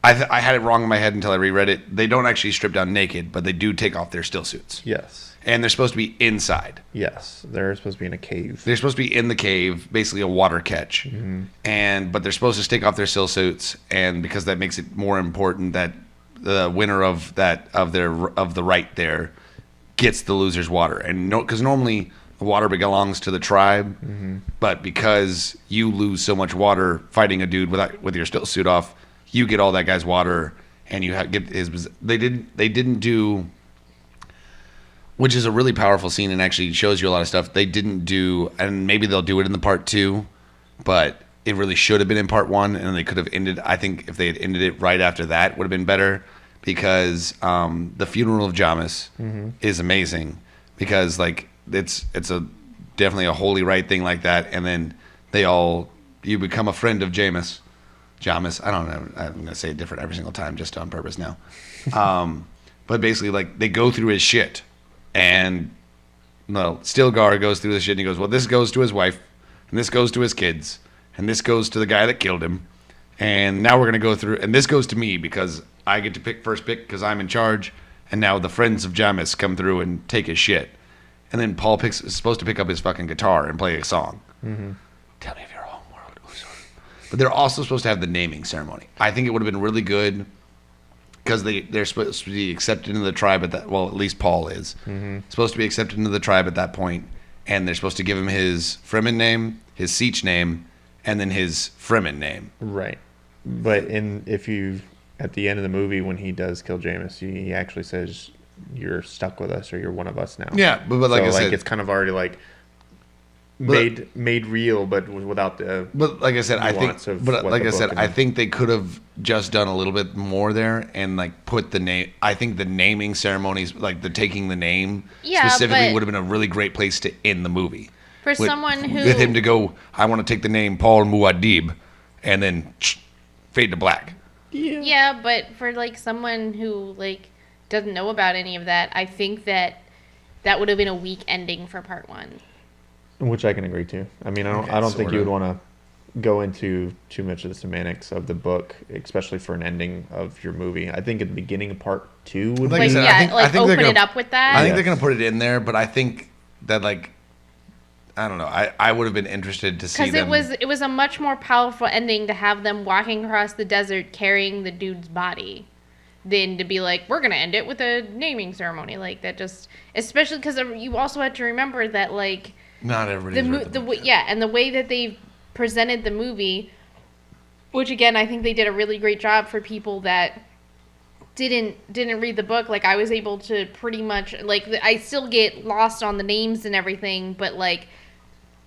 had it wrong in my head until I reread it. They don't actually strip down naked, but they do take off their still suits. Yes. And they're supposed to be inside. Yes, they're supposed to be in a cave. They're supposed to be in the cave, basically a water catch. Mm-hmm. But they're supposed to take off their still suits, and because that makes it more important that the winner of the right there gets the loser's water. And because normally the water belongs to the tribe, but because you lose so much water fighting a dude with your still suit off, you get all that guy's water, and you get his. They didn't do. Which is a really powerful scene and actually shows you a lot of stuff they didn't do, and maybe they'll do it in the part 2, but it really should have been in part 1, and they could have ended. I think if they had ended it right after that, would have been better, because the funeral of Jameis is amazing, because like it's definitely a holy right thing like that, and then you become a friend of Jameis. I don't know. I'm gonna say it different every single time just on purpose now, but basically like they go through his shit. And, Stilgar goes through this shit and he goes, well, this goes to his wife, and this goes to his kids, and this goes to the guy that killed him. And now we're going to go through, and this goes to me because I get to first pick because I'm in charge. And now the friends of Jameis come through and take his shit. And then Paul is supposed to pick up his fucking guitar and play a song. Mm-hmm. Tell me of your home world, Usul. But they're also supposed to have the naming ceremony. I think it would have been really good. Because they're supposed to be accepted into the tribe at least Paul is. Supposed to be accepted into the tribe at that point, and they're supposed to give him his Fremen name, his Siege name, and then his Fremen name. Right. But at the end of the movie, when he does kill Jameis, he actually says, you're stuck with us, or you're one of us now. Yeah, but like I said, it's kind of already like made real, but without the. But like I said, I think they could have just done a little bit more there and like put the name. I think the naming ceremonies, like the taking the name specifically, would have been a really great place to end the movie. Someone who with him to go, I want to take the name Paul Muad'Dib, and then fade to black. Yeah, but for like someone who like doesn't know about any of that, I think that would have been a weak ending for part 1. Which I can agree to. I mean, I don't think you would want to go into too much of the semantics of the book, especially for an ending of your movie. I think at the beginning of part 2 would I think open it up with that. I think they're going to put it in there, but I think that like, I don't know. I would have been interested to see them. Because it was a much more powerful ending to have them walking across the desert carrying the dude's body. than to be like, we're gonna end it with a naming ceremony. Like that just, especially because you also have to remember that like not everybody's read the book. Yeah, and the way that they presented the movie, which again I think they did a really great job for people that didn't read the book. Like I was able to pretty much like I still get lost on the names and everything, but like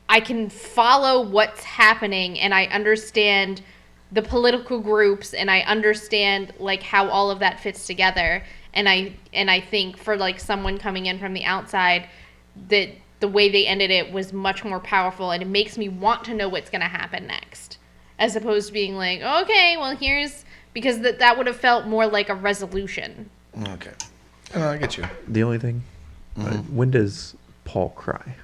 I can follow what's happening and I understand the political groups and I understand like how all of that fits together. And I think for like someone coming in from the outside, that the way they ended it was much more powerful, and it makes me want to know what's going to happen next, as opposed to being like, okay, well here's, because that would have felt more like a resolution. Okay, I get you. The only thing, when does Paul cry?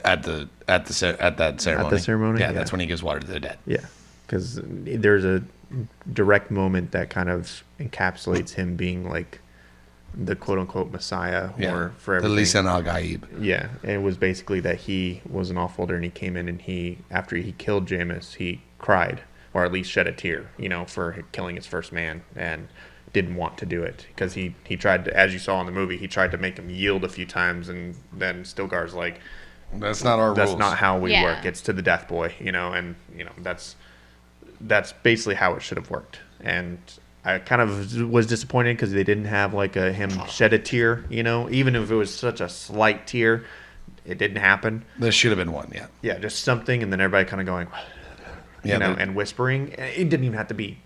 At that ceremony. At the ceremony, yeah, that's when he gives water to the dead. Yeah, because there's a direct moment that kind of encapsulates him being like the quote unquote Messiah, or for everything. The Lisan al-Gaib. Yeah, and it was basically that he was an all-folder and he came in and after he killed Jameis, he cried, or at least shed a tear, for killing his first man, and didn't want to do it because he tried to, as you saw in the movie, he tried to make him yield a few times, and then Stilgar's like, that's not our rules. That's not how we work. It's to the death boy, and that's basically how it should have worked. And I kind of was disappointed because they didn't have like him shed a tear, even if it was such a slight tear, it didn't happen. There should have been one, yeah. Yeah, just something, and then everybody kind of going, and whispering. It didn't even have to be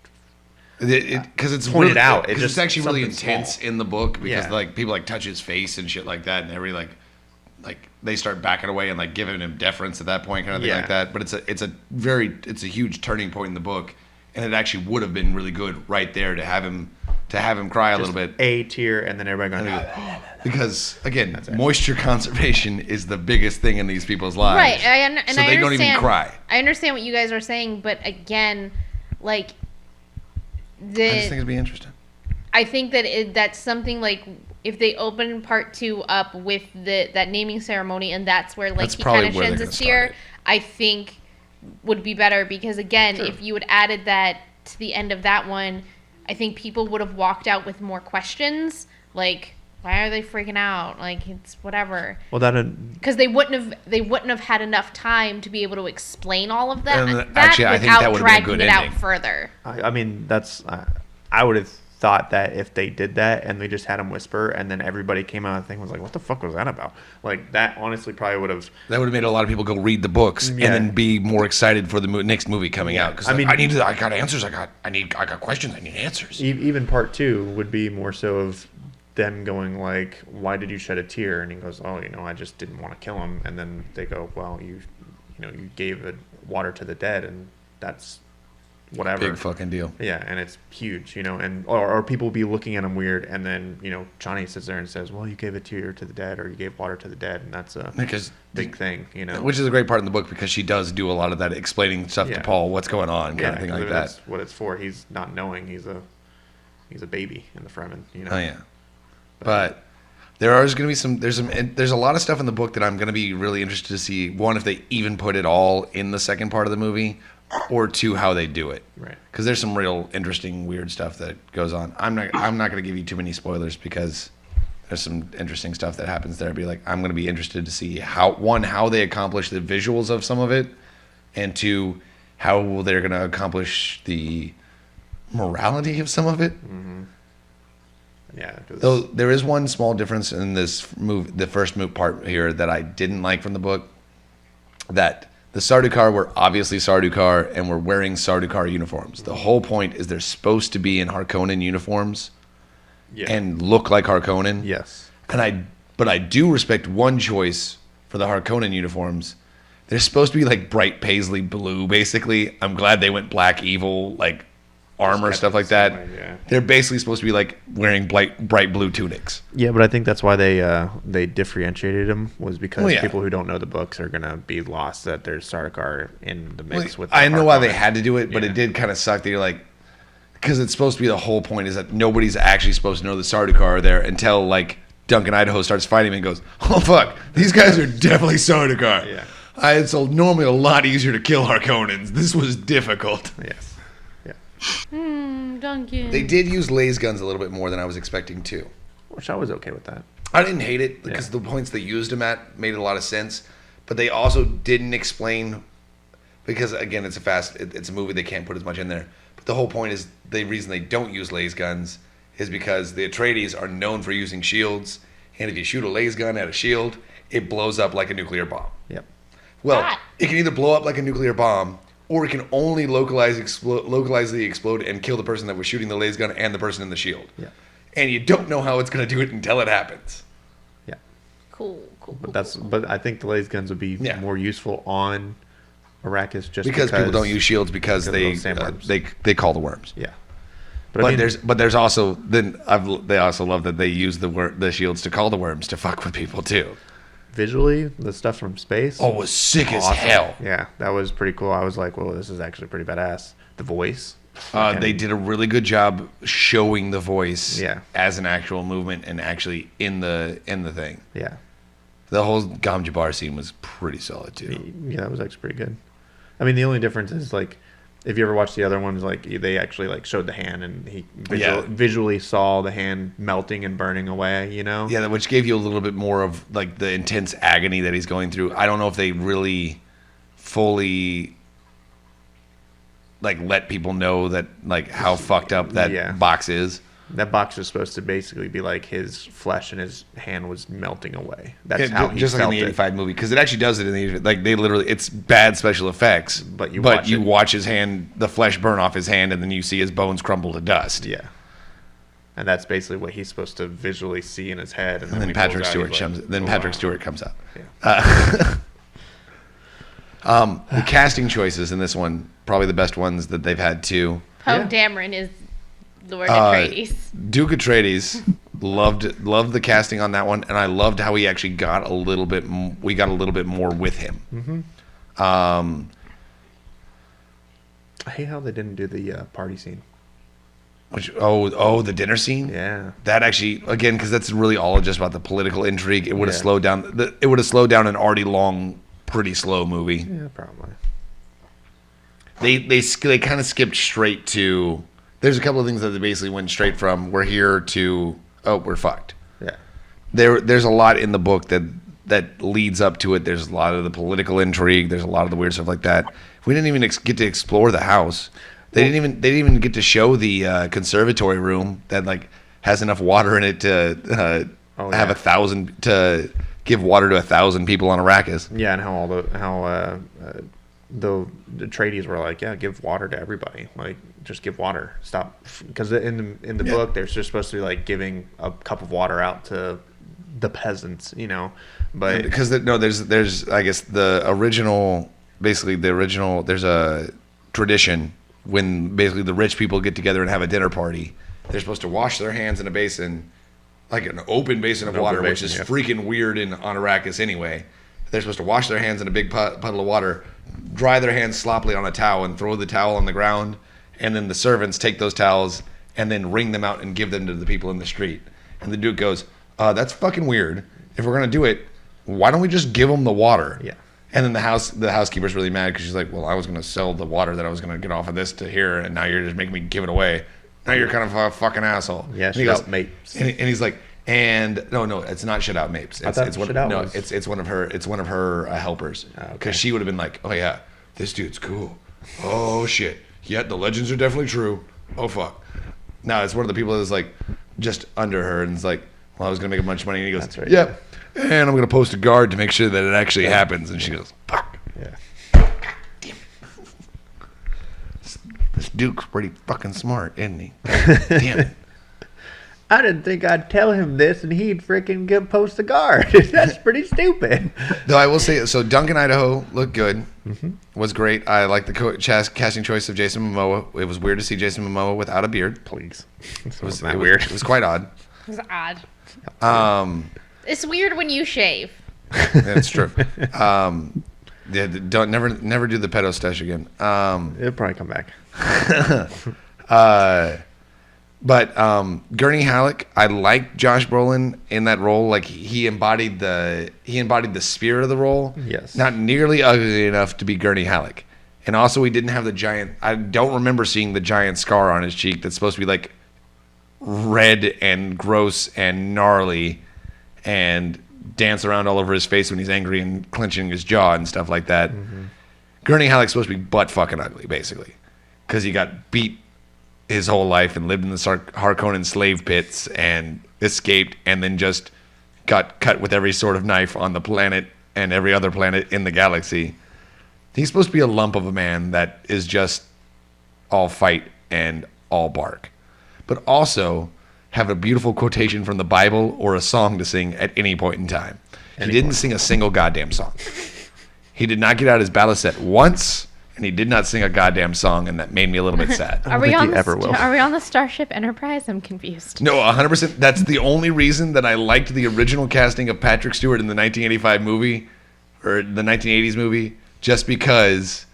because it's pointed out. It's actually really intense small in the book because like people like touch his face and shit like that, and like they start backing away and like giving him deference at that point, kind of thing like that. But it's a huge turning point in the book, and it actually would have been really good right there to have him cry a little bit. A tear, and then everybody going, because again, moisture conservation is the biggest thing in these people's lives. Right, so they don't even cry. I understand what you guys are saying, but again, like I just think it'd be interesting. I think that that's something like if they open part 2 up with that naming ceremony, and that's where like he kind of sheds a tear, I think would be better, because again, if you had added that to the end of that one, I think people would have walked out with more questions, like why are they freaking out? Like it's whatever. Well, because they wouldn't have had enough time to be able to explain all of that. Actually, I think that would have been a good ending. Out further. I mean, that's I would have thought that if they did that and they just had him whisper and then everybody came out and the thing was like, what the fuck was that about? Like that honestly probably would have made a lot of people go read the books and then be more excited for the next movie coming out, because I got answers, I got questions, I need answers. Even part 2 would be more so of them going like, why did you shed a tear? And he goes, oh, I just didn't want to kill him. And then they go, well, you gave water to the dead, and that's whatever. Big fucking deal. Yeah, and it's huge, and or people be looking at him weird, and then Johnny sits there and says, well, you gave a tear to the dead, or you gave water to the dead, and that's a big thing, which is a great part in the book, because she does do a lot of that explaining stuff to Paul, what's going on, kind of thing like that. That's what it's for. He's not knowing. He's a baby in the Fremen, Oh yeah, but there's a lot of stuff in the book that I'm going to be really interested to see. One, if they even put it all in the second part of the movie, or 2, how they do it. Right. Because there's some real interesting, weird stuff that goes on. I'm not going to give you too many spoilers, because there's some interesting stuff that happens there. I'm going to be interested to see how they accomplish the visuals of some of it, and 2, how they're going to accomplish the morality of some of it. Mm-hmm. Yeah. Though there is one small difference in this movie, the first part here, that I didn't like from the book, that the Sardaukar were obviously Sardaukar and were wearing Sardaukar uniforms. The whole point is they're supposed to be in Harkonnen uniforms and look like Harkonnen. Yes. But I do respect one choice for the Harkonnen uniforms. They're supposed to be like bright paisley blue, basically. I'm glad they went black evil, like armor, stuff like that. Yeah. They're basically supposed to be like wearing bright blue tunics. Yeah, but I think that's why they differentiated them, was because people who don't know the books are gonna be lost that there's Sardaukar in the mix with. I know why they had to do it, but it did kind of suck that you're like, because it's supposed to be the whole point is that nobody's actually supposed to know the Sardaukar are there until like Duncan Idaho starts fighting him and goes, oh fuck, these guys are definitely Sardaukar. Yeah. It's normally a lot easier to kill Harkonnens. This was difficult. Yes. Yeah. Duncan. They did use laser guns a little bit more than I was expecting too. Which I was okay with that. I didn't hate it because the points they used them at made a lot of sense, but they also didn't explain because again it's a movie, they can't put as much in there. But the whole point is the reason they don't use laser guns is because the Atreides are known for using shields, and if you shoot a laser gun at a shield, it blows up like a nuclear bomb. Yep. Well, it can either blow up like a nuclear bomb, or it can only localizedly explode and kill the person that was shooting the laser gun and the person in the shield. Yeah. And you don't know how it's going to do it until it happens. Yeah. Cool. But I think the laser guns would be more useful on Arrakis just because people don't use shields because they call the worms. Yeah. But I mean, there's also they also love that they use the shields to call the worms to fuck with people too. Visually, the stuff from space was sick as hell. Yeah, that was pretty cool. I was like, well, this is actually pretty badass. The voice. They did a really good job showing the voice Yeah. as an actual movement and actually in the thing. Yeah. The whole Gom Jabbar scene was pretty solid too. Yeah, that was actually pretty good. I mean, the only difference is like, if you ever watched the other ones, like they actually like showed the hand and he visually saw the hand melting and burning away, you know? Yeah, which gave you a little bit more of like the intense agony that he's going through. I don't know if they really fully like let people know that like how fucked up that box is. That box is supposed to basically be like his flesh and his hand was melting away. That's how he just felt like in the '85 movie, because it actually does it in the like they literally it's bad special effects, but you watch his hand, the flesh burn off his hand, and then you see his bones crumble to dust. Yeah, and that's basically what he's supposed to visually see in his head. And then Patrick Stewart comes. Then Patrick Stewart comes up. Yeah. The casting choices in this one probably the best ones that they've had too. Poe Dameron is Lord Atreides. Duke Atreides loved the casting on that one, and I loved how he actually got a little bit. We got a little bit more with him. Mm-hmm. I hate how they didn't do the party scene. The dinner scene. Yeah, that actually again because that's really all just about the political intrigue. It would have slowed down. It would have slowed down an already long, pretty slow movie. Yeah, probably. They kind of skipped straight to. There's a couple of things that they basically went straight from we're here to we're fucked. Yeah. There's a lot in the book that leads up to it. There's a lot of the political intrigue. There's a lot of the weird stuff like that. We didn't even get to explore the house. They didn't even get to show the conservatory room that like has enough water in it to have 1,000 to give water to 1,000 people on Arrakis. Yeah, and how the Atreides were like, yeah, give water to everybody. Like, just give water. Stop, because in the book, they're just supposed to be like giving a cup of water out to the peasants, you know. But because there's I guess the original. There's a tradition when basically the rich people get together and have a dinner party. They're supposed to wash their hands in a basin, like an open basin of water, which is freaking weird on Arrakis anyway. They're supposed to wash their hands in a big puddle of water, dry their hands sloppily on a towel, and throw the towel on the ground. And then the servants take those towels and then wring them out and give them to the people in the street. And the Duke goes, that's fucking weird. If we're going to do it, why don't we just give them the water? Yeah. And then the housekeeper's really mad because she's like, well, I was going to sell the water that I was going to get off of this to here, and now you're just making me give it away. Now you're kind of a fucking asshole. Yeah, shut out Mapes. And he's like, no, it's not shut out Mapes. It's one of her helpers. Because she would have been like, oh yeah, this dude's cool. Oh shit. Yeah, the legends are definitely true. Oh fuck. No, it's one of the people that's like just under her and it's like, well, I was gonna make a bunch of money, and he goes, that's right, yep. Yeah. And I'm gonna post a guard to make sure that it actually happens. And she goes, fuck. Yeah. This Duke's pretty fucking smart, isn't he? Damn it. I didn't think I'd tell him this and he'd freaking post a guard. That's pretty stupid. Though I will say, so Duncan Idaho looked good. Mm-hmm. Was great. I like the casting choice of Jason Momoa. It was weird to see Jason Momoa without a beard. Please. It was weird. It was quite odd. It was odd. It's weird when you shave. That's true. Don't never do the pedo stash again. It'll probably come back. But Gurney Halleck, I like Josh Brolin in that role. Like he embodied the spirit of the role. Yes. Not nearly ugly enough to be Gurney Halleck. And also, he didn't have the giant. I don't remember seeing the giant scar on his cheek that's supposed to be like red and gross and gnarly and dance around all over his face when he's angry and clenching his jaw and stuff like that. Gurney Halleck's supposed to be butt fucking ugly, basically, because he got beat his whole life and lived in the Harkonnen slave pits and escaped and then just got cut with every sort of knife on the planet and every other planet in the galaxy. He's supposed to be a lump of a man that is just all fight and all bark, but also have a beautiful quotation from the Bible or a song to sing at any point in time. He didn't sing a single goddamn song. He did not get out his balisette once, and he did not sing a goddamn song, and that made me a little bit sad. Are we on the Starship Enterprise? I'm confused. No, 100%. That's the only reason that I liked the original casting of Patrick Stewart in the 1985 movie, or the 1980s movie, just because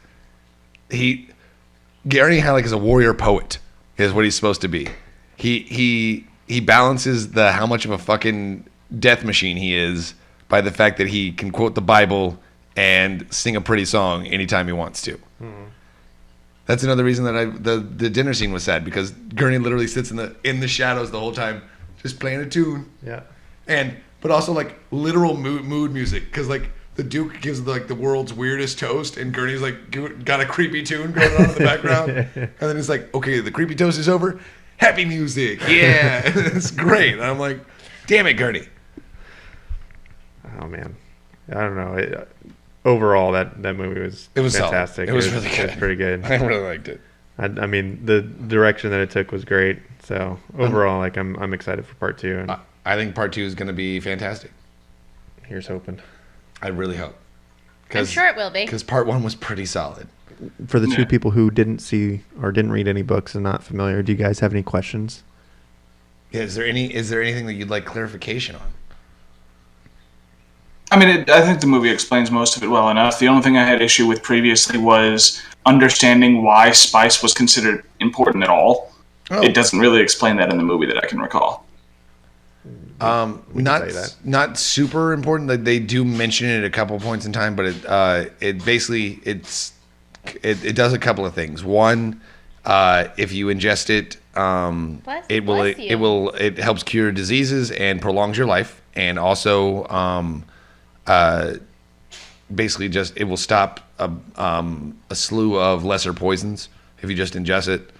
Gurney Halleck is a warrior poet, is what he's supposed to be. He balances how much of a fucking death machine he is by the fact that he can quote the Bible and sing a pretty song anytime he wants to. That's another reason that the dinner scene was sad, because Gurney literally sits in the shadows the whole time, just playing a tune. Yeah. But also like literal mood music, because like the Duke gives like the world's weirdest toast, and Gurney's like got a creepy tune going on in the background, and then it's like, okay, the creepy toast is over, happy music, yeah, it's great. And I'm like, damn it, Gurney. Oh man, I don't know. Overall, that movie was fantastic. Solid. It was really good. It was pretty good. I really liked it. I mean, the direction that it took was great. So overall, like I'm excited for part 2. And I think part 2 is going to be fantastic. here's hoping. I really hope. I'm sure it will be. Because part 1 was pretty solid. For the two people who didn't see or didn't read any books and not familiar, do you guys have any questions? Yeah, is there anything that you'd like clarification on? I mean, I think the movie explains most of it well enough. The only thing I had issue with previously was understanding why spice was considered important at all. Oh. It doesn't really explain that in the movie that I can recall. Not super important. Like, they do mention it a couple points in time, but it basically it does a couple of things. One, if you ingest it, it helps cure diseases and prolongs your life, and also basically just it will stop a slew of lesser poisons if you just ingest it.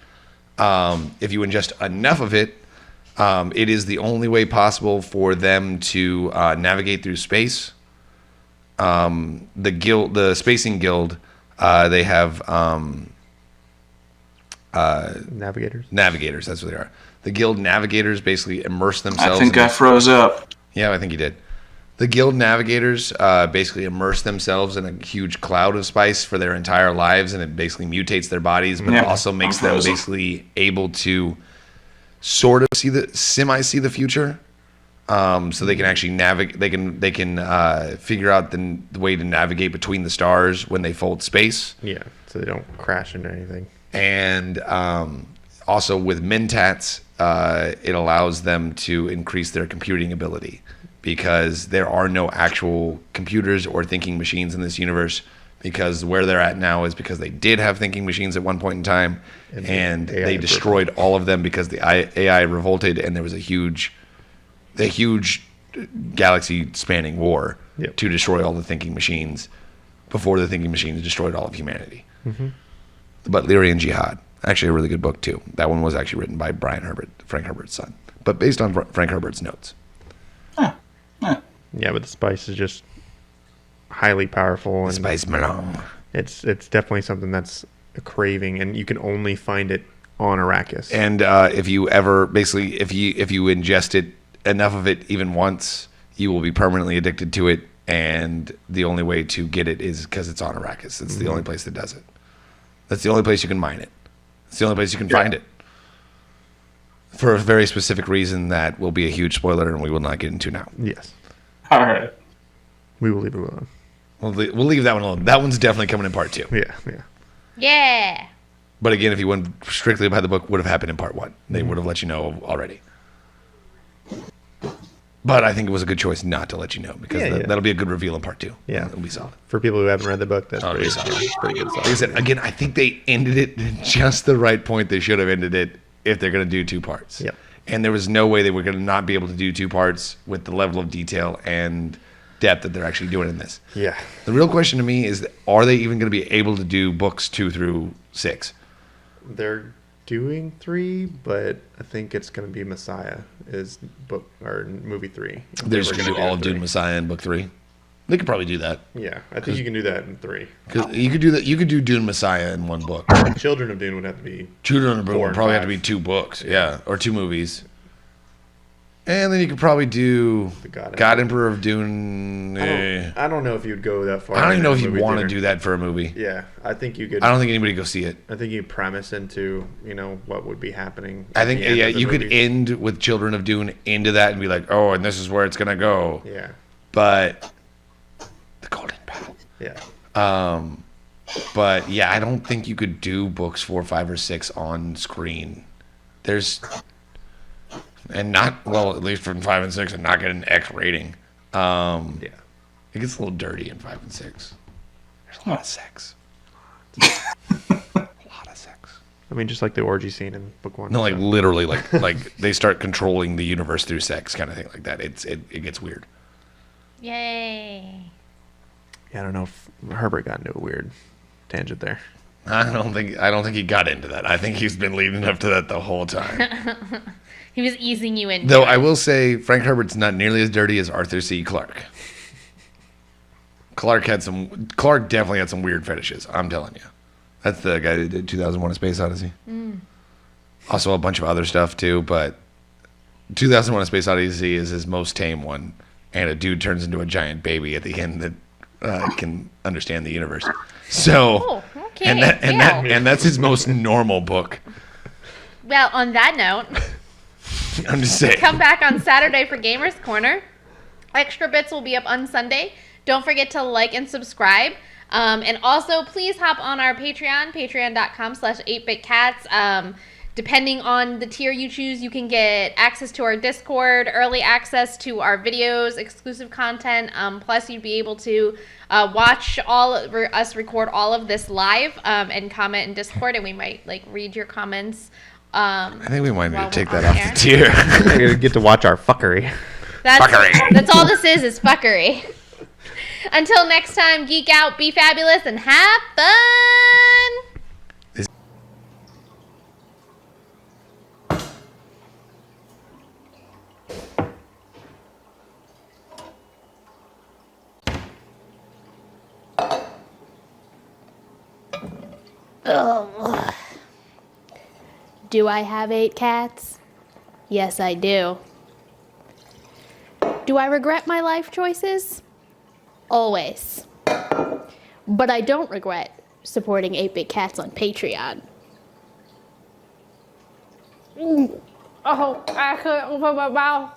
If you ingest enough of it, it is the only way possible for them to navigate through space. The Spacing Guild, they have Navigators. Navigators, that's what they are. The Guild Navigators basically immerse themselves. I think I froze up. Yeah, I think you did. The Guild Navigators basically immerse themselves in a huge cloud of spice for their entire lives, and it basically mutates their bodies, but it also makes them basically able to sort of see the future, so they can actually navigate. They can figure out the way to navigate between the stars when they fold space. Yeah, so they don't crash into anything. And also with Mentats, it allows them to increase their computing ability, because there are no actual computers or thinking machines in this universe, because where they're at now is because they did have thinking machines at one point in time, and they destroyed all of them because the AI revolted, and there was a huge galaxy-spanning war to destroy all the thinking machines before the thinking machines destroyed all of humanity. Mm-hmm. But Lyrian Jihad, actually a really good book too. That one was actually written by Brian Herbert, Frank Herbert's son, but based on Frank Herbert's notes. Yeah, but the spice is just highly powerful. And spice melange. It's definitely something that's a craving, and you can only find it on Arrakis. And if you ingest it, enough of it even once, you will be permanently addicted to it. And the only way to get it is because it's on Arrakis. It's the only place that does it. That's the only place you can mine it. It's the only place you can find it. For a very specific reason that will be a huge spoiler, and we will not get into now. Yes. All right. We will leave it alone. We'll leave that one alone. That one's definitely coming in part 2. Yeah. But again, if you went strictly by the book, would have happened in part 1. They would have let you know already. But I think it was a good choice not to let you know because that'll be a good reveal in part 2. Yeah. It'll be solid. For people who haven't read the book, that's Pretty good. Like I said, again, I think they ended it at just the right point they should have ended it if they're going to do 2 parts. Yep. And there was no way they were going to not be able to do 2 parts with the level of detail and depth that they're actually doing in this. Yeah. The real question to me is, are they even going to be able to do books 2 through 6? They're doing 3, but I think it's going to be Messiah is book or movie 3. They're just going to do all of Dune Messiah in book 3. They could probably do that. Yeah, I think you can do that in 3. Because you could do that. You could do Dune Messiah in 1 book. Children of Dune would have to be. Children of Dune would probably have to be 2 books. Yeah, or 2 movies. And then you could probably do The God Emperor of Dune. I don't know if you'd go that far. I don't even know if you'd want to do that for a movie. Yeah, I think you could. I don't think anybody would go see it. I think you premise into what would be happening. I think you could end with Children of Dune into that and be like, oh, and this is where it's gonna go. Yeah. But the Golden Path. Yeah. But yeah, I don't think you could do books 4, 5, or 6 on screen. And not, well, at least from 5 and 6, and not get an X rating. Yeah. It gets a little dirty in 5 and 6. There's a lot of sex. I mean, just like the orgy scene in book 1. No, like literally, like they start controlling the universe through sex, kind of thing like that. It gets weird. Yay. Yeah, I don't know if Herbert got into a weird tangent there. I don't think he got into that. I think he's been leading up to that the whole time. He was easing you in. Though I will say, Frank Herbert's not nearly as dirty as Arthur C. Clarke. Clarke definitely had some weird fetishes. I'm telling you. That's the guy who did 2001: A Space Odyssey. Also a bunch of other stuff too, but 2001: A Space Odyssey is his most tame one, and a dude turns into a giant baby at the end that can understand the universe. So, okay. and that's his most normal book. Well, on that note, I'm just saying. come back on Saturday for Gamers Corner. Extra bits will be up on Sunday. Don't forget to like and subscribe. And also, please hop on our Patreon, patreon.com/8bitcats. Depending on the tier you choose, you can get access to our Discord, early access to our videos, exclusive content. Plus, you'd be able to watch us record all of this live and comment in Discord, and we might read your comments. I think we might need to take that off the tier. You get to watch our fuckery. That's all this is fuckery. Until next time, geek out, be fabulous, and have fun! Oh. Do I have 8 cats? Yes, I do. Do I regret my life choices? Always. But I don't regret supporting 8-Bit Cats on Patreon. Oh, I couldn't open my mouth.